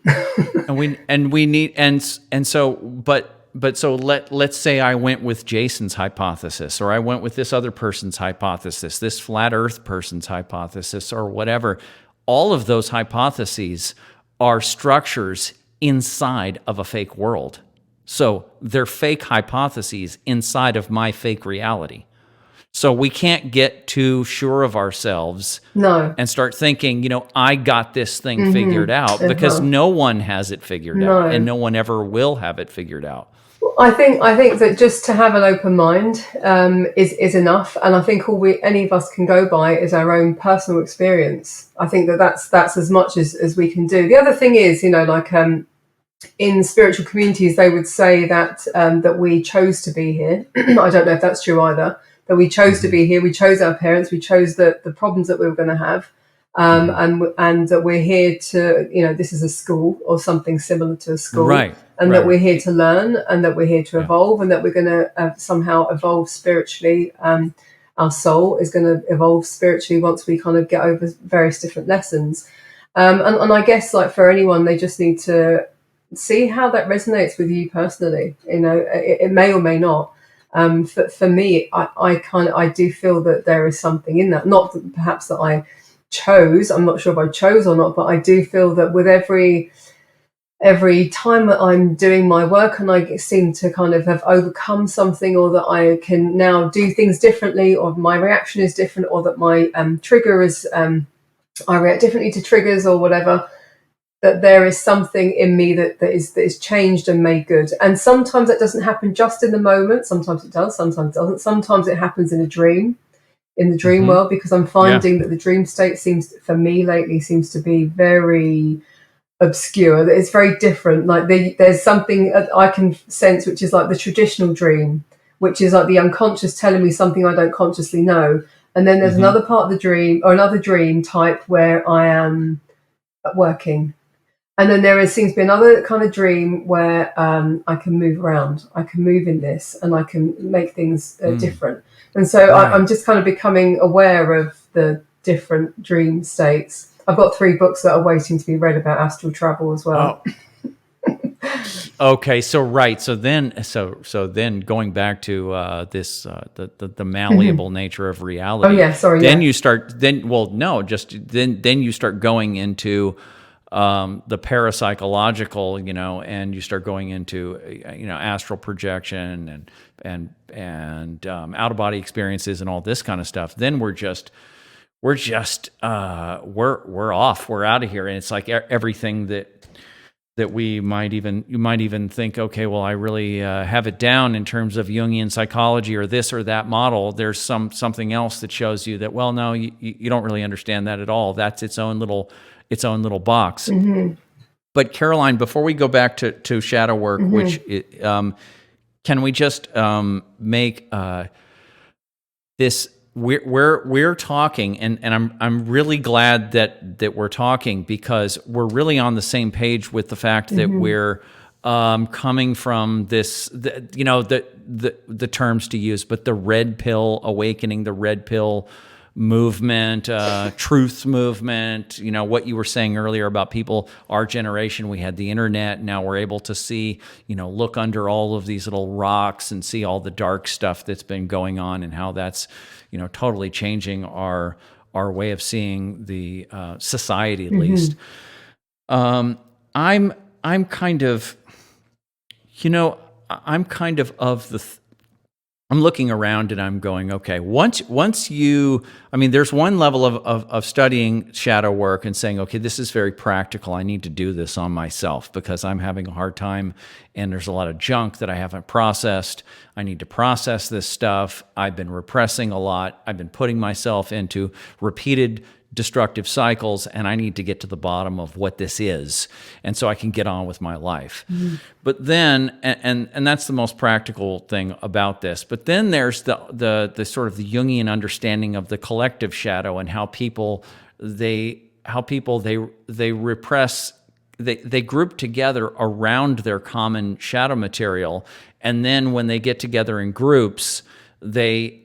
Speaker 2: Let's say I went with Jason's hypothesis, or I went with this other person's hypothesis, this flat Earth person's hypothesis, or whatever. All of those hypotheses are structures inside of a fake world. So they're fake hypotheses inside of my fake reality. So we can't get too sure of ourselves and start thinking, I got this thing figured out, because no one has it figured out, and no one ever will have it figured out. I think that just to have an open mind is enough, and I think all any of us can go by is our own personal experience. I think that's as much as we can do. The other thing is, in spiritual communities, they would say that that we chose to be here. I don't know if that's true either. That we chose to be here. We chose our parents. We chose the problems that we were going to have, and that we're here to, this is a school or something similar to a school, that we're here to learn, and that we're here to evolve, and that we're going to somehow evolve spiritually. Our soul is going to evolve spiritually once we kind of get over various different lessons. And I guess, like, for anyone, they just need to see how that resonates with you personally. It may or may not. For me, I do feel that there is something in that. Not that perhaps that I chose. I'm not sure if I chose or not, but I do feel that with every time that I'm doing my work, and I seem to kind of have overcome something, or that I can now do things differently, or my reaction is different, or that my trigger is I react differently to triggers or whatever. That there is something in me that is changed and made good. And sometimes that doesn't happen just in the moment. Sometimes it does, sometimes it doesn't. Sometimes it happens in a dream, in the dream world, because I'm finding that the dream state for me lately seems to be very obscure. It's very different. Like there's something I can sense, which is like the traditional dream, which is like the unconscious telling me something I don't consciously know. And then there's another part of the dream, or another dream type, where I am working. And then there seems to be another kind of dream where I can move around. I can move in this, and I can make things different. And so I'm just kind of becoming aware of the different dream states. I've got 3 books that are waiting to be read about astral travel as well.
Speaker 1: Oh. Okay, so then going back to this the malleable nature of reality.
Speaker 2: Oh yeah, sorry.
Speaker 1: Then you start. Then you start going into the parapsychological, and you start going into astral projection and out of body experiences and all this kind of stuff. Then we're off. We're out of here, and it's like everything that you might even think, okay, well, I really have it down in terms of Jungian psychology or this or that model. There's something else that shows you that, well, no, you don't really understand that at all. That's its own little box. But Caroline, before we go back to shadow work, which can we just make this? We're talking, and I'm really glad that we're talking, because we're really on the same page with the fact that we're coming from this, the terms to use, but the red pill awakening, the red pill movement, truth movement, what you were saying earlier about people, our generation, we had the internet. Now we're able to see, look under all of these little rocks and see all the dark stuff that's been going on and how that's, totally changing our way of seeing the society, at least. I'm kind of, I'm looking around and I'm going, okay, once you, there's one level of studying shadow work and saying, okay, this is very practical. I need to do this on myself because I'm having a hard time and there's a lot of junk that I haven't processed. I need to process this stuff. I've been repressing a lot. I've been putting myself into repeated destructive cycles, and I need to get to the bottom of what this is, and so I can get on with my life. But then, and that's the most practical thing about this. But then there's the sort of the Jungian understanding of the collective shadow and how people they repress. They group together around their common shadow material, and then when they get together in groups, they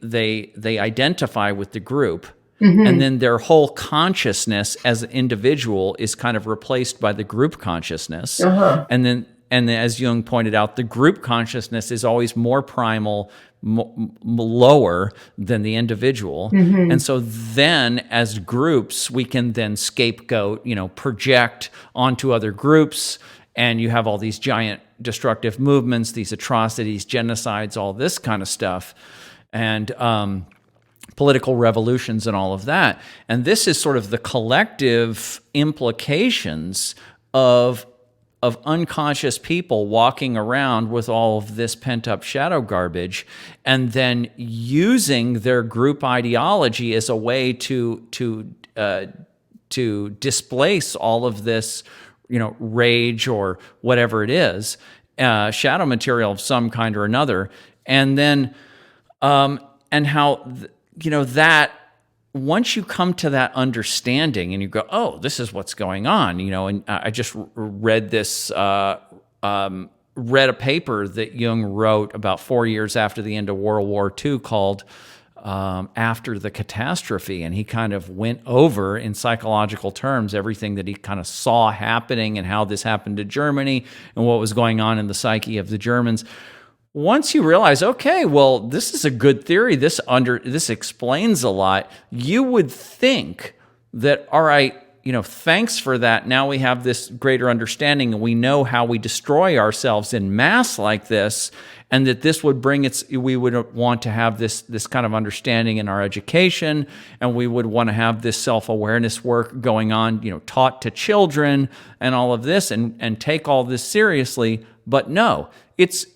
Speaker 1: identify with the group. And then their whole consciousness as an individual is kind of replaced by the group consciousness. And as Jung pointed out, the group consciousness is always more primal, lower than the individual. And so then as groups, we can then scapegoat, project onto other groups. And you have all these giant destructive movements, these atrocities, genocides, all this kind of stuff. And political revolutions and all of that. And this is sort of the collective implications of unconscious people walking around with all of this pent-up shadow garbage and then using their group ideology as a way to displace all of this, rage or whatever it is, shadow material of some kind or another. And then, and how... that once you come to that understanding and you go, oh, this is what's going on, and I just read this, read a paper that Jung wrote about 4 years after the end of World War II called After the Catastrophe. And he kind of went over in psychological terms everything that he kind of saw happening and how this happened to Germany and what was going on in the psyche of the Germans. Once you realize, okay, well, this is a good theory, this explains a lot, you would think that, all right, thanks for that. Now we have this greater understanding and we know how we destroy ourselves in mass like this, and that this would we would want to have this kind of understanding in our education, and we would want to have this self-awareness work going on, taught to children and all of this, and take all this seriously. But no, it's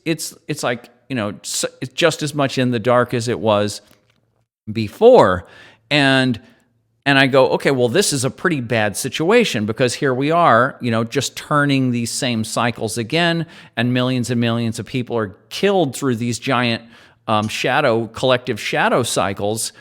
Speaker 1: like, it's just as much in the dark as it was before. And I go, okay, well, this is a pretty bad situation because here we are, just turning these same cycles again, and millions of people are killed through these giant collective shadow cycles.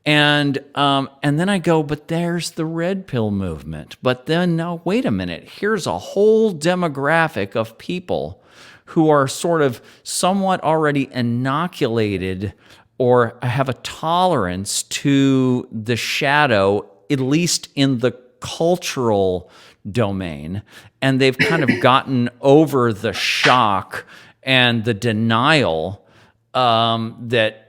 Speaker 1: And then I go, but there's the red pill movement. But then, no, wait a minute. Here's a whole demographic of people who are sort of somewhat already inoculated or have a tolerance to the shadow, at least in the cultural domain. And they've kind of gotten over the shock and the denial that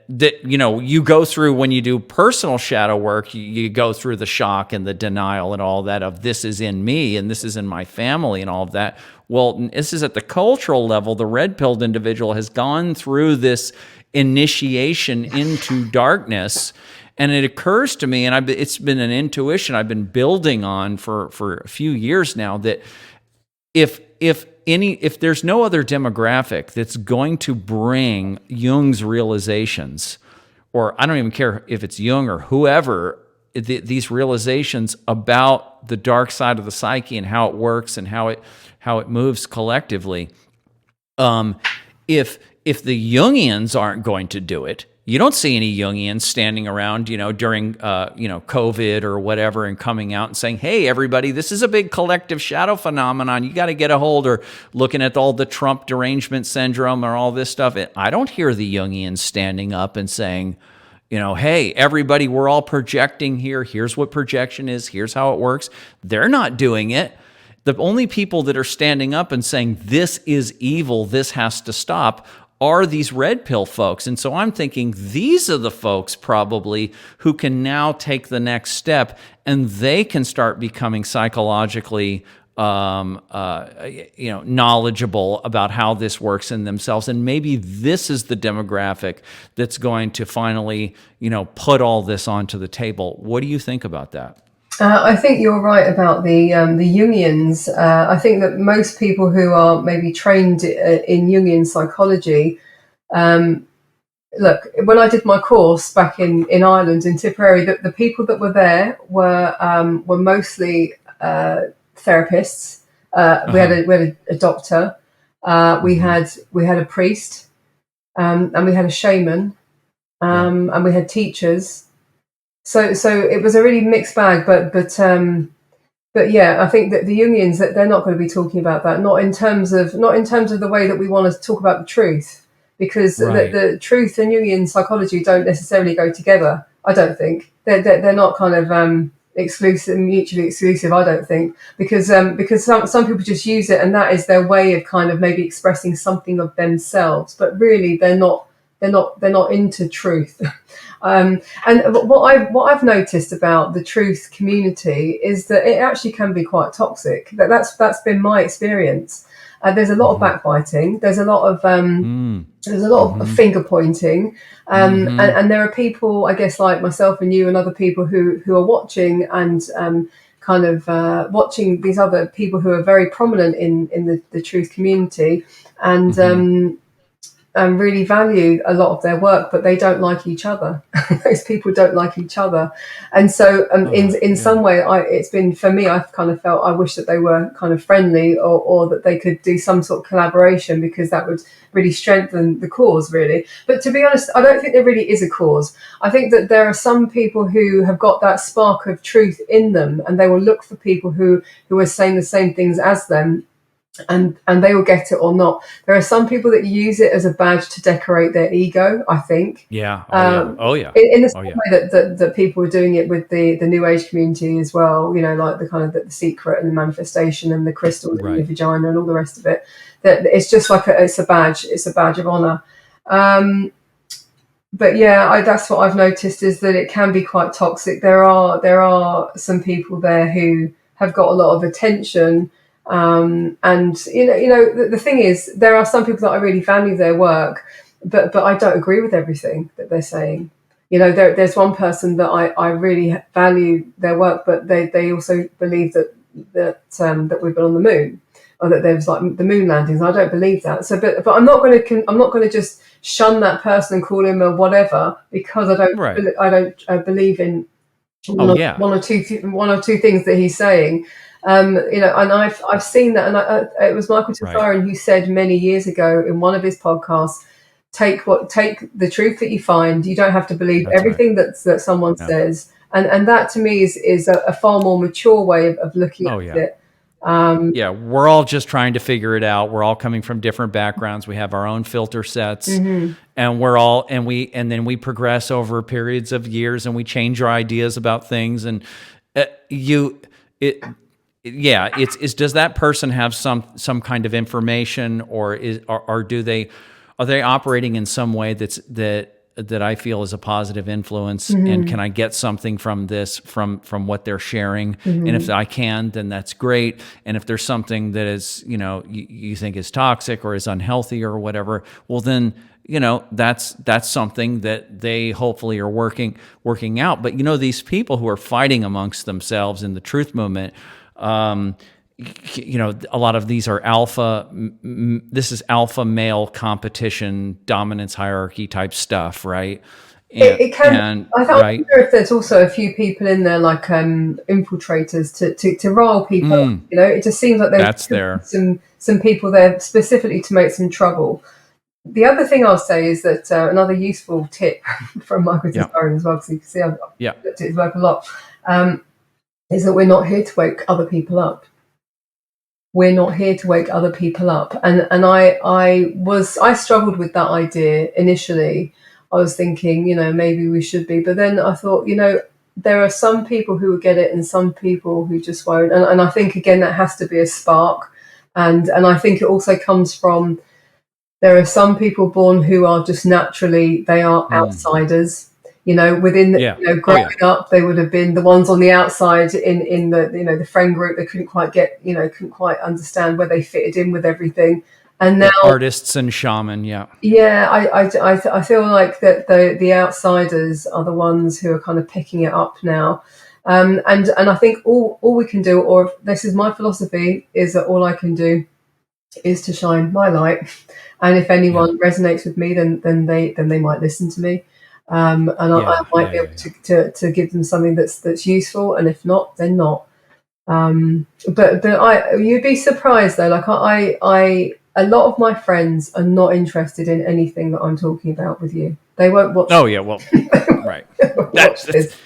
Speaker 1: you go through when you do personal shadow work. You go through the shock and the denial and all that of this is in me and this is in my family and all of that. Well, this is at the cultural level. The red-pilled individual has gone through this initiation into darkness, and it occurs to me, and it's been an intuition I've been building on for a few years now, that if there's no other demographic that's going to bring Jung's realizations, or I don't even care if it's Jung or whoever, these realizations about the dark side of the psyche and how it works and how it moves collectively, if the Jungians aren't going to do it, you don't see any Jungians standing around, during, COVID or whatever, and coming out and saying, hey, everybody, this is a big collective shadow phenomenon. You got to get a hold, or looking at all the Trump derangement syndrome or all this stuff. I don't hear the Jungians standing up and saying, hey, everybody, we're all projecting here. Here's what projection is. Here's how it works. They're not doing it. The only people that are standing up and saying, this is evil, this has to stop, are these red pill folks. And so I'm thinking these are the folks probably who can now take the next step, and they can start becoming psychologically knowledgeable about how this works in themselves. And maybe this is the demographic that's going to finally, put all this onto the table. What do you think about that?
Speaker 2: I think you're right about the Jungians. I think that most people who are maybe trained in Jungian psychology, look, when I did my course back in Ireland, in Tipperary, the people that were there were mostly therapists. We had a doctor, we had a priest, and we had a shaman, and we had teachers. So it was a really mixed bag, but yeah, I think that the Jungians, that they're not going to be talking about that, not in terms of the way that we want to talk about the truth, because the truth and Jungian psychology don't necessarily go together. I don't think they're not kind of mutually exclusive. I don't think, because some people just use it, and that is their way of kind of maybe expressing something of themselves, but really they're not into truth. And what I've noticed about the truth community is that it actually can be quite toxic. That's been my experience. There's a lot of backbiting. There's a lot of finger pointing, and there are people, I guess, like myself and you and other people who are watching and watching these other people who are very prominent in the truth community, and really value a lot of their work, but they don't like each other. Those people don't like each other. And so in some way, it's been, for me, I've kind of felt I wish that they were kind of friendly, or that they could do some sort of collaboration, because that would really strengthen the cause, really. But to be honest, I don't think there really is a cause. I think that there are some people who have got that spark of truth in them, and they will look for people who are saying the same things as them, and they will get it or not. There are some people that use it as a badge to decorate their ego, I think.
Speaker 1: Yeah.
Speaker 2: In the same way that people are doing it with the New Age community as well, like the kind of the secret and the manifestation and the crystals in your vagina and all the rest of it. That it's just like it's a badge of honor. But yeah, that's what I've noticed, is that it can be quite toxic. There are some people there who have got a lot of attention. And the thing is, there are some people that I really value their work, but I don't agree with everything that they're saying. There's one person that I really value their work, but they also believe that we've been on the moon, or that there's like the moon landings. I don't believe that. So, but I'm not going to just shun that person and call him a whatever, because I don't believe in one or two things that he's saying. And I've seen that, and it was Michael Tessarian who said many years ago in one of his podcasts, take the truth that you find. You don't have to believe everything that someone says, and that to me is a far more mature way of looking at it.
Speaker 1: We're all just trying to figure it out. We're all coming from different backgrounds. We have our own filter sets, and then we progress over periods of years, and we change our ideas about things. And does that person have some kind of information, or are they operating in some way that I feel is a positive influence, and can I get something from this, from what they're sharing? And if I can, then that's great. And if there's something that is, you think is toxic or is unhealthy or whatever, well then, that's something that they hopefully are working out. But these people who are fighting amongst themselves in the truth movement, a lot of these are this is alpha male competition, dominance hierarchy type stuff, right?
Speaker 2: It can. I wonder if there's also a few people in there, like infiltrators to rile people. It just seems like there's some people there specifically to make some trouble. The other thing I'll say is that another useful tip from Michael Tessarian as well, because you can see I've looked at his work a lot, is that we're not here to wake other people up. We're not here to wake other people up. And I struggled with that idea initially. I was thinking, maybe we should be. But then I thought, there are some people who will get it and some people who just won't. And I think, again, that has to be a spark. And I think it also comes from, there are some people born who are just naturally, they are outsiders. Within growing up, they would have been the ones on the outside in the the friend group. They couldn't quite couldn't quite understand where they fitted in with everything. And now
Speaker 1: artists and shaman,
Speaker 2: I feel like that the outsiders are the ones who are kind of picking it up now. And I think all we can do, or this is my philosophy, is that all I can do is to shine my light. And if anyone resonates with me, then they might listen to me. And I might be able to give them something that's useful, and if not, then not. But you'd be surprised though. Like a lot of my friends are not interested in anything that I'm talking about with you. They won't watch.
Speaker 1: Oh yeah, well, right.
Speaker 2: Watch this.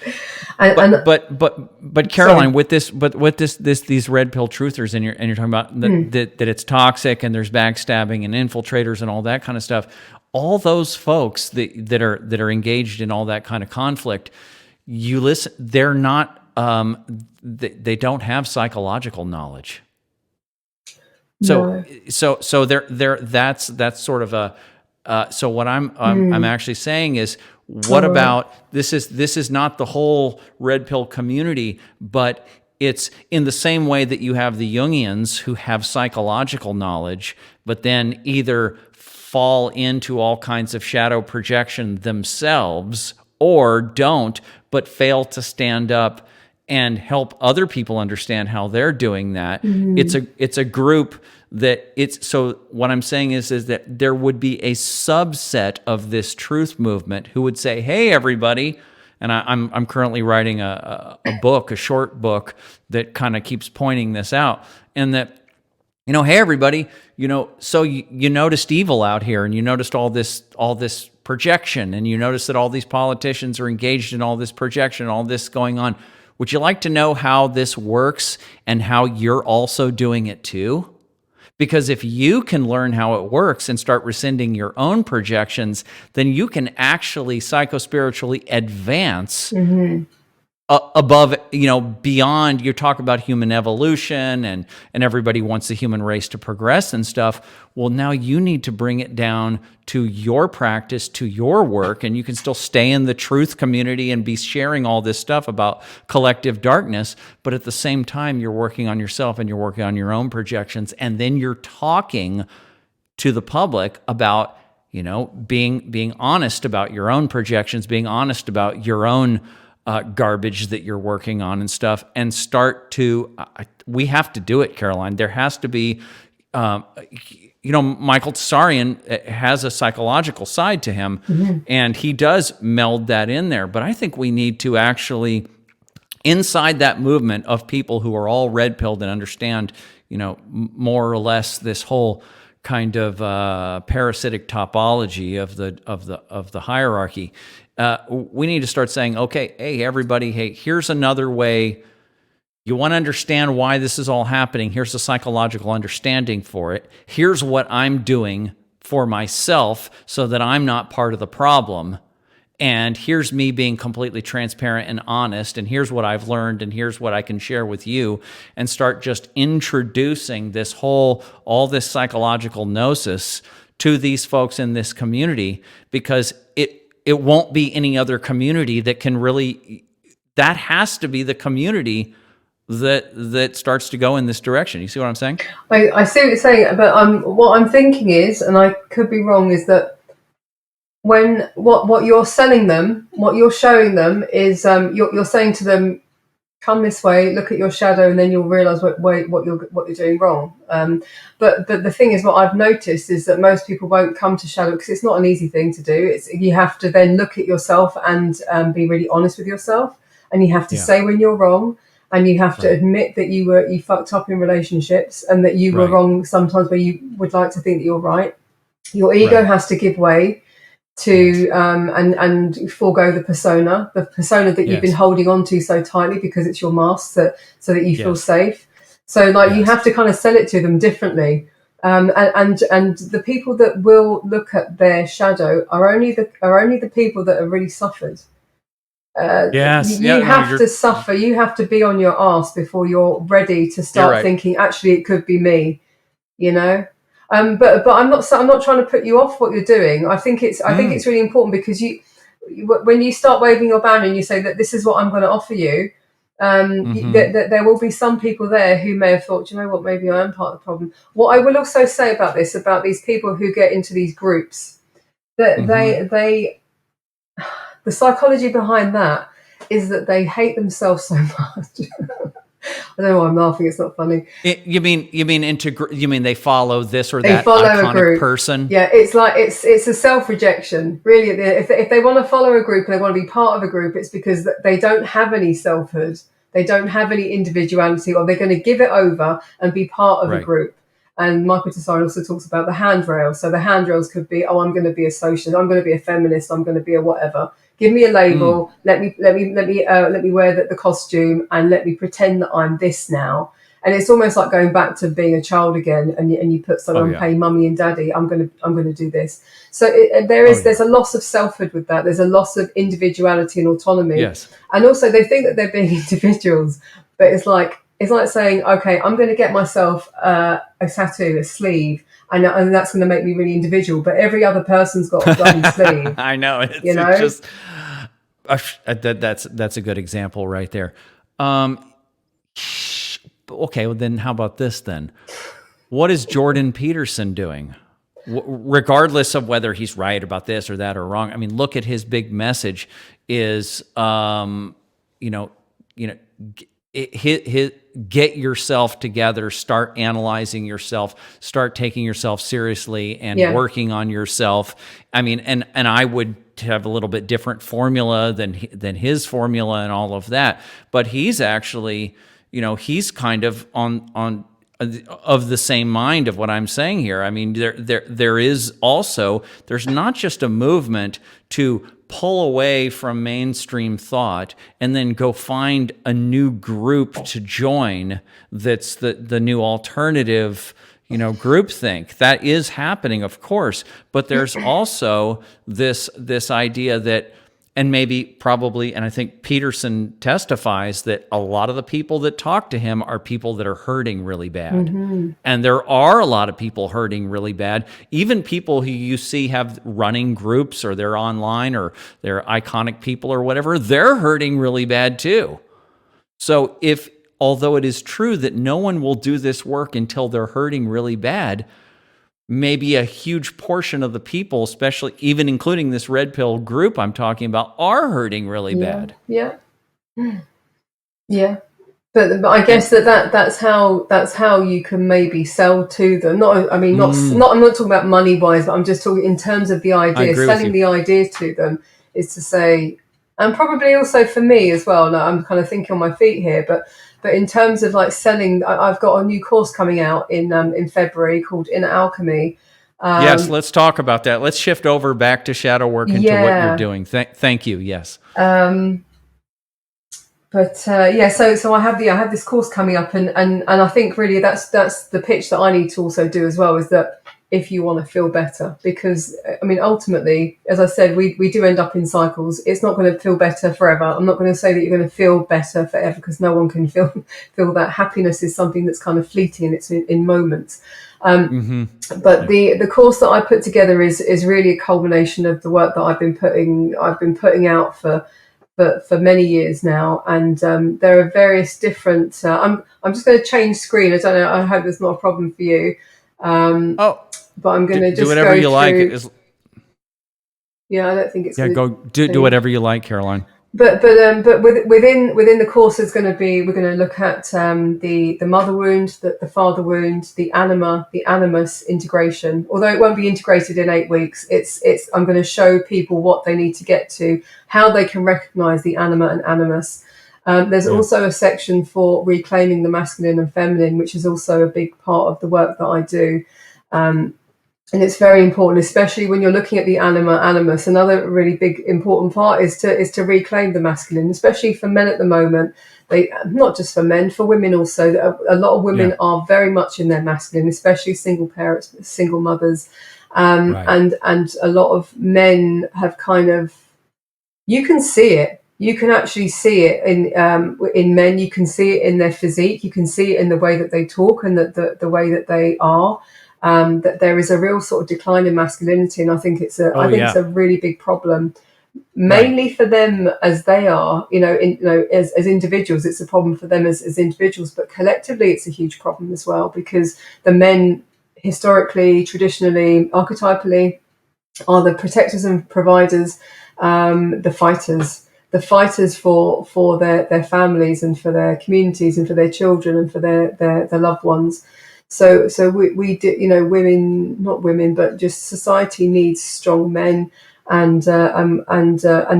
Speaker 1: But Caroline, with these red pill truthers, and you're talking about that it's toxic and there's backstabbing and infiltrators and all that kind of stuff. All those folks that are engaged in all that kind of conflict, you listen. They're not. They don't have psychological knowledge. So that's sort of a. So what I'm actually saying is, what about this is not the whole red pill community, but it's in the same way that you have the Jungians who have psychological knowledge, but then either fall into all kinds of shadow projection themselves or don't, but fail to stand up and help other people understand how they're doing that. It's a group that so what I'm saying is that there would be a subset of this truth movement who would say, hey, everybody, and I'm currently writing a short book that kind of keeps pointing this out, and that, hey, everybody, so you noticed evil out here, and you noticed all this projection, and you noticed that all these politicians are engaged in all this projection, all this going on. Would you like to know how this works and how you're also doing it too? Because if you can learn how it works and start rescinding your own projections, then you can actually psychospiritually advance above, beyond. You talk about human evolution and everybody wants the human race to progress and stuff. Well, now you need to bring it down to your practice, to your work, and you can still stay in the truth community and be sharing all this stuff about collective darkness, but at the same time, you're working on yourself and you're working on your own projections, and then you're talking to the public about, being honest about your own projections, being honest about your own garbage that you're working on and stuff, and start to, we have to do it, Caroline. There has to be, Michael Tsarian has a psychological side to him, and he does meld that in there. But I think we need to actually, inside that movement of people who are all red-pilled and understand, more or less this whole kind of parasitic topology of the hierarchy. We need to start saying, okay, hey, everybody, hey, here's another way. You want to understand why this is all happening. Here's the psychological understanding for it. Here's what I'm doing for myself so that I'm not part of the problem. And here's me being completely transparent and honest. And here's what I've learned. And here's what I can share with you. And start just introducing all this psychological gnosis to these folks in this community, because it won't be any other community that can really, that has to be the community that starts to go in this direction. You see what I'm saying?
Speaker 2: I see what you're saying, but what I'm thinking is, and I could be wrong, is that when what you're selling them, what you're showing them is you're saying to them, come this way, look at your shadow, and then you'll realize what you're doing wrong. But the thing is, what I've noticed is that most people won't come to shadow because it's not an easy thing to do. You have to then look at yourself and be really honest with yourself, and you have to say when you're wrong, and you have to admit that you fucked up in relationships, and that you were wrong sometimes where you would like to think that you're right. Your ego has to give way to and forego the persona that you've been holding on to so tightly because it's your mask, so that you feel safe. So you have to kind of sell it to them differently. And the people that will look at their shadow are only the people that have really suffered.
Speaker 1: Yes. Yeah.
Speaker 2: You
Speaker 1: No,
Speaker 2: have to suffer. You have to be on your arse before you're ready to start
Speaker 1: right.
Speaker 2: thinking, actually, it could be me. You know. But I'm not trying to put you off what you're doing. I think it's really important, because when you start waving your banner and you say that this is what I'm going to offer you, that there will be some people there who may have thought, you know what, maybe I am part of the problem. What I will also say about these people who get into these groups, that the psychology behind that is that they hate themselves so much. I don't know why I'm laughing. It's not funny.
Speaker 1: You mean they follow this or
Speaker 2: They
Speaker 1: that
Speaker 2: follow a
Speaker 1: iconic
Speaker 2: group.
Speaker 1: person?
Speaker 2: Yeah, it's like it's a self-rejection. Really, if they want to follow a group and they want to be part of a group, it's because they don't have any selfhood. They don't have any individuality, or they're going to give it over and be part of a group. And Michael Tessari also talks about the handrails. So the handrails could be, oh, I'm going to be a socialist, I'm going to be a feminist, I'm going to be a whatever. Give me a label. Let me wear the costume, and let me pretend that I'm this now. And it's almost like going back to being a child again. And you put something on, pay mummy and daddy. I'm going to do this. So there's a loss of selfhood with that. There's a loss of individuality and autonomy.
Speaker 1: Yes.
Speaker 2: And also they think that they're being individuals, but it's like saying, okay, I'm going to get myself a tattoo, a sleeve, and that's going to make me really individual. But every other person's got a bloody sleeve.
Speaker 1: I know. It's just that's a good example right there. Okay, well then, how about this then? What is Jordan Peterson doing? Regardless of whether he's right about this or that or wrong. I mean, look at his big message is, get yourself together, start analyzing yourself, start taking yourself seriously and working on yourself. I mean, and I would have a little bit different formula than his formula and all of that, but he's actually, he's kind of on of the same mind of what I'm saying here. I mean, there is also, there's not just a movement to pull away from mainstream thought and then go find a new group to join that's the new alternative, groupthink. That is happening, of course, but there's also this idea that, and probably, and I think Peterson testifies that a lot of the people that talk to him are people that are hurting really bad. And there are a lot of people hurting really bad. Even people who you see have running groups, or they're online, or they're iconic people or whatever, they're hurting really bad too. So although it is true that no one will do this work until they're hurting really bad, maybe a huge portion of the people, especially even including this red pill group I'm talking about, are hurting really bad.
Speaker 2: Yeah. But I guess that's how you can maybe sell to them. I'm not talking about money wise, but I'm just talking in terms of the idea. Selling the idea to them is to say, and probably also for me as well. Now I'm kind of thinking on my feet here, but in terms of like selling, I've got a new course coming out in February called Alchemy.
Speaker 1: Yes, let's talk about that. Let's shift over back to shadow work into what you're doing. Thank you. Yes.
Speaker 2: So I have this course coming up, and I think really that's the pitch that I need to also do as well, is that if you want to feel better, because I mean, ultimately, as I said, we do end up in cycles. It's not going to feel better forever. I'm not going to say that you're going to feel better forever, because no one can feel that. Happiness is something that's kind of fleeting, and it's in moments. But the course that I put together is really a culmination of the work that I've been putting out for many years now, and there are various different. I'm just going to change screen. I don't know. I hope there's not a problem for you. But I'm going to just
Speaker 1: do whatever you like.
Speaker 2: Yeah, I don't think it's.
Speaker 1: Yeah, do whatever you like, Caroline.
Speaker 2: But within the course we're going to look at the mother wound, the father wound, the animus integration. Although it won't be integrated in 8 weeks, I'm going to show people what they need to get to, how they can recognize the anima and animus. There's also a section for reclaiming the masculine and feminine, which is also a big part of the work that I do. And it's very important, especially when you're looking at the anima animus. Another really big important part is to reclaim the masculine, especially for men at the moment. They, not just for men, for women also. A lot of women are very much in their masculine, especially single parents, single mothers, and a lot of men have kind of. You can see it. You can actually see it in men. You can see it in their physique. You can see it in the way that they talk and the way that they are. That there is a real sort of decline in masculinity, and I think it's a really big problem, mainly for them as they are, as individuals. It's a problem for them as individuals, but collectively, it's a huge problem as well, because the men historically, traditionally, archetypally, are the protectors and providers, the fighters for their families and for their communities and for their children and for their loved ones. So we do, women, not women, but just society needs strong men, and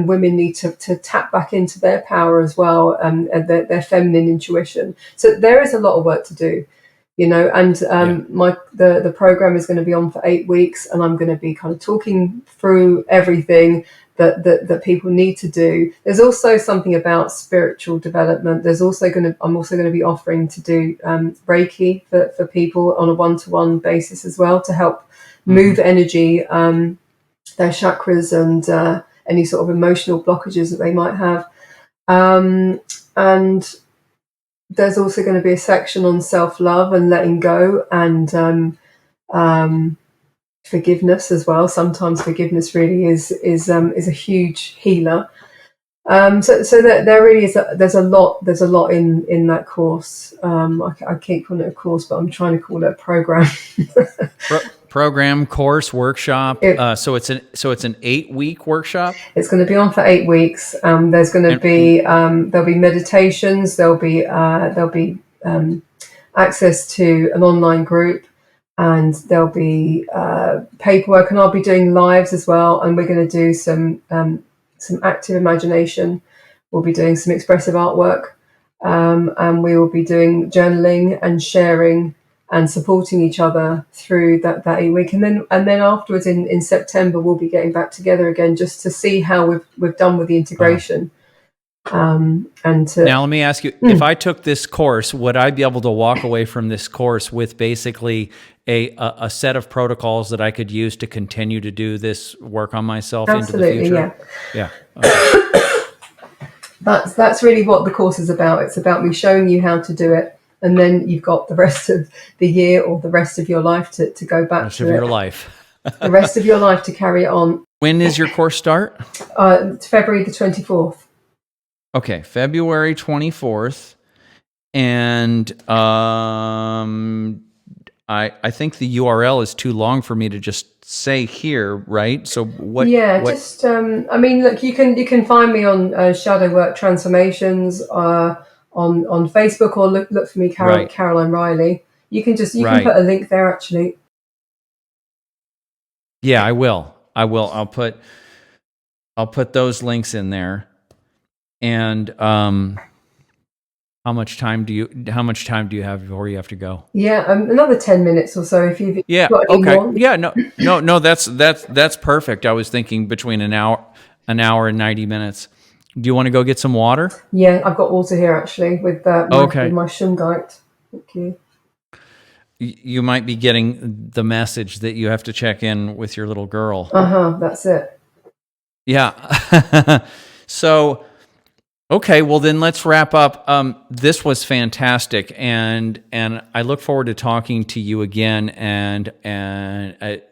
Speaker 2: women need to tap back into their power as well, and their feminine intuition. So there is a lot of work to do, and the program is going to be on for 8 weeks, and I'm going to be kind of talking through everything that people need to do. There's also something about spiritual development. I'm also going to be offering to do Reiki for people on a one-to-one basis as well, to help move energy, their chakras, and any sort of emotional blockages that they might have. And there's also going to be a section on self-love and letting go, and forgiveness as well. Sometimes forgiveness really is a huge healer. So that there really is there's a lot in that course. I keep calling it a course, but I'm trying to call it a program.
Speaker 1: Program, course, workshop. So it's an 8-week workshop.
Speaker 2: It's going to be on for 8 weeks. There's going to be there'll be meditations. There'll be access to an online group, and there'll be paperwork, and I'll be doing lives as well. And we're going to do some active imagination. We'll be doing some expressive artwork, and we will be doing journaling and sharing and supporting each other through that 8 week. And then afterwards in September, we'll be getting back together again, just to see how we've done with the integration. Now
Speaker 1: let me ask you, if I took this course, would I be able to walk away from this course with basically a set of protocols that I could use to continue to do this work on myself into the future? Yeah. Okay.
Speaker 2: That's really what the course is about. It's about me showing you how to do it, and then you've got the rest of the year or the rest of your life to go back
Speaker 1: rest
Speaker 2: to
Speaker 1: of
Speaker 2: it.
Speaker 1: your life.
Speaker 2: The rest of your life to carry it on.
Speaker 1: When does your course start?
Speaker 2: It's February the 24th.
Speaker 1: Okay, February 24th. And I think the URL is too long for me to just say here, right? So what?
Speaker 2: Yeah, just I mean, look, you can find me on Shadow Work Transformations on Facebook, or look for me, Caroline Reilly. You can can put a link there actually.
Speaker 1: Yeah, I will. I'll put those links in there. And how much time do you have before you have to go?
Speaker 2: Yeah, another 10 minutes or so if you've got any more.
Speaker 1: Yeah, no, that's perfect. I was thinking between an hour and 90 minutes. Do you want to go get some water?
Speaker 2: Yeah, I've got water here actually with my Jungian. Thank you.
Speaker 1: You might be getting the message that you have to check in with your little girl.
Speaker 2: That's it.
Speaker 1: Yeah. So, okay, well then let's wrap up. This was fantastic, and I look forward to talking to you again. And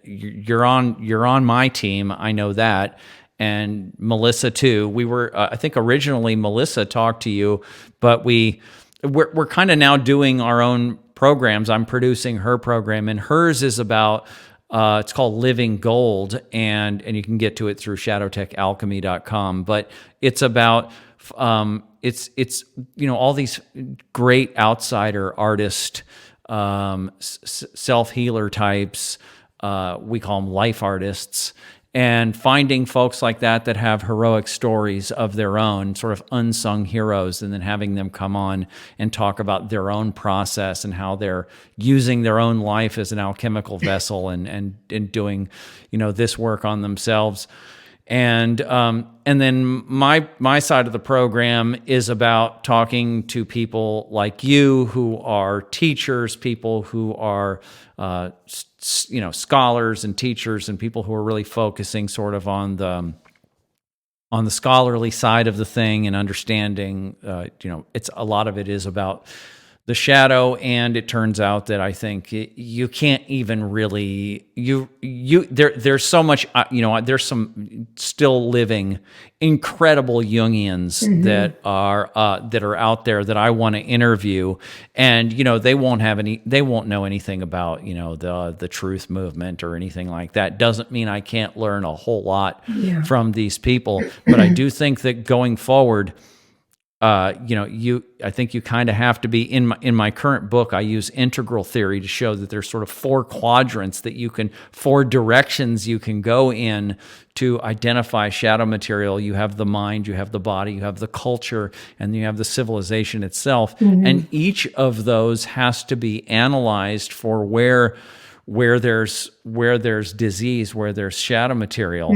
Speaker 1: you're on my team. I know that, and Melissa too. We were, I think originally Melissa talked to you, but we're kind of now doing our own programs. I'm producing her program, and hers is about. It's called Living Gold, and you can get to it through shadowtechalchemy.com. But it's about it's all these great outsider artist, self-healer types. We call them life artists, and finding folks like that have heroic stories of their own, sort of unsung heroes, and then having them come on and talk about their own process and how they're using their own life as an alchemical vessel and doing, this work on themselves. And then my side of the program is about talking to people like you who are teachers, people who are scholars and teachers, and people who are really focusing sort of on the scholarly side of the thing and understanding. It's a lot of it is about the shadow, and it turns out that I think you can't even really there's so much there's some still living incredible Jungians that are out there that I want to interview, and they won't know anything about the truth movement or anything like that. Doesn't mean I can't learn a whole lot from these people, but I do think that going forward, I think you kind of have to be in my current book. I use integral theory to show that there's sort of four quadrants four directions you can go in to identify shadow material. You have the mind, you have the body, you have the culture, and you have the civilization itself. And each of those has to be analyzed for where there's disease, where there's shadow material.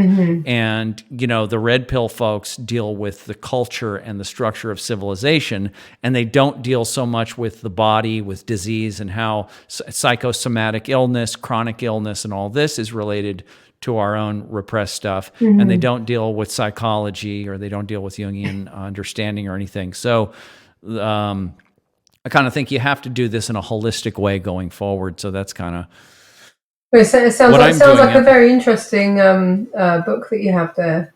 Speaker 1: And the red pill folks deal with the culture and the structure of civilization, and they don't deal so much with the body, with disease, and how psychosomatic illness, chronic illness, and all this is related to our own repressed stuff. And they don't deal with psychology, or they don't deal with Jungian understanding or anything. So I kind of think you have to do this in a holistic way going forward. So that's kind of
Speaker 2: it sounds like a very interesting book that you have there.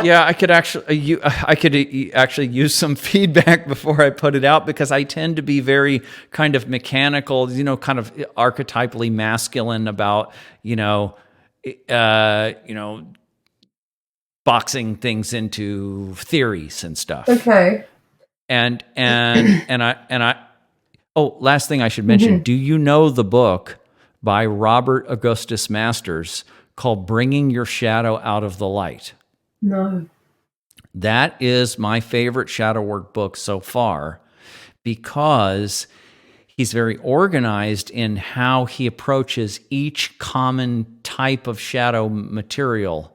Speaker 1: Yeah, I could actually use some feedback before I put it out, because I tend to be very kind of mechanical, kind of archetypally masculine about, boxing things into theories and stuff.
Speaker 2: Okay.
Speaker 1: And I last thing I should mention, do you know the book by Robert Augustus Masters called Bringing Your Shadow Out of the Light?
Speaker 2: No.
Speaker 1: That is my favorite shadow work book so far, because he's very organized in how he approaches each common type of shadow material.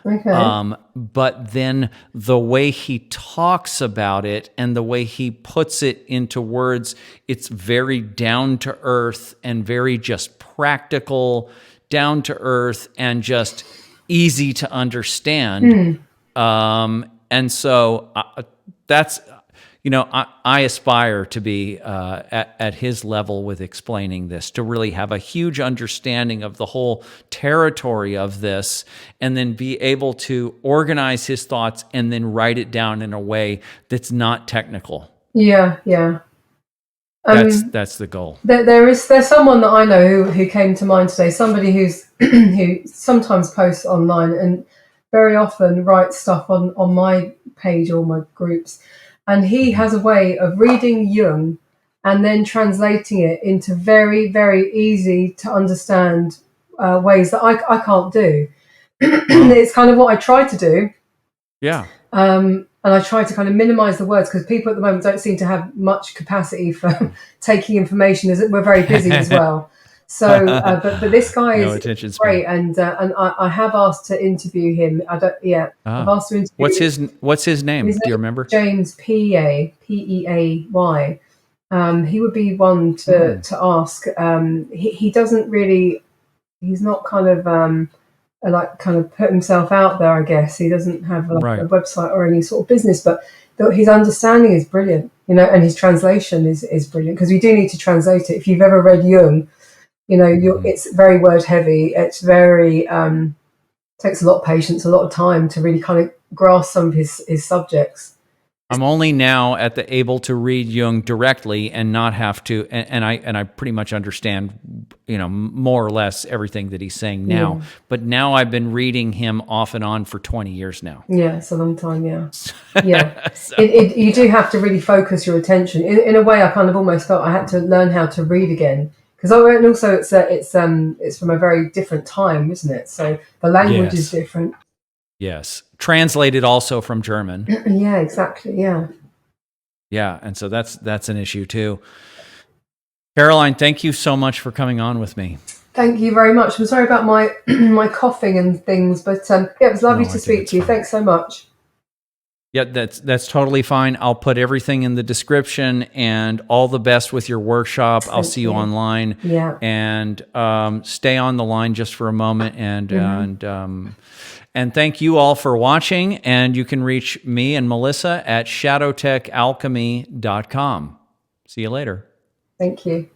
Speaker 2: Okay.
Speaker 1: But then the way he talks about it and the way he puts it into words, it's very down to earth and very just practical, down to earth, and just easy to understand. And so that's, I aspire to be at his level with explaining this, to really have a huge understanding of the whole territory of this, and then be able to organize his thoughts and then write it down in a way that's not technical.
Speaker 2: Yeah.
Speaker 1: That's the goal.
Speaker 2: There's someone that I know who came to mind today. Somebody who sometimes posts online and very often writes stuff on my page or my groups. And he has a way of reading Jung and then translating it into very, very easy to understand ways that I can't do. It's kind of what I try to do.
Speaker 1: Yeah.
Speaker 2: And I try to kind of minimize the words, because people at the moment don't seem to have much capacity for taking information, as we're very busy as well. So, but this guy is great, and I have asked to interview him. I've asked to interview.
Speaker 1: What's his name? Do you remember?
Speaker 2: James Peay. He would be one to ask. He doesn't really. He's not kind of put himself out there. I guess he doesn't have a website or any sort of business, but his understanding is brilliant. And his translation is brilliant, because we do need to translate it. If you've ever read Jung, it's very word heavy. It's very takes a lot of patience, a lot of time to really kind of grasp some of his subjects.
Speaker 1: I'm only now able to read Jung directly and not have to, and I pretty much understand, more or less everything that he's saying now. Yeah. But now I've been reading him off and on for 20 years now.
Speaker 2: Yeah, it's a long time. Yeah, yeah. So. You do have to really focus your attention. In a way, I kind of almost felt I had to learn how to read again, because and also it's from a very different time, isn't it? So the language is different.
Speaker 1: Yes. Translated also from German.
Speaker 2: Yeah, exactly. Yeah.
Speaker 1: Yeah, and so that's an issue too. Caroline, thank you so much for coming on with me.
Speaker 2: Thank you very much. I'm sorry about my my coughing and things, but yeah, it was lovely to speak to you. Fine. Thanks so much.
Speaker 1: Yeah, that's totally fine. I'll put everything in the description, and all the best with your workshop. I'll see you online.
Speaker 2: Yeah.
Speaker 1: And stay on the line just for a moment, and thank you all for watching. And you can reach me and Melissa at shadowtechalchemy.com. See you later.
Speaker 2: Thank you.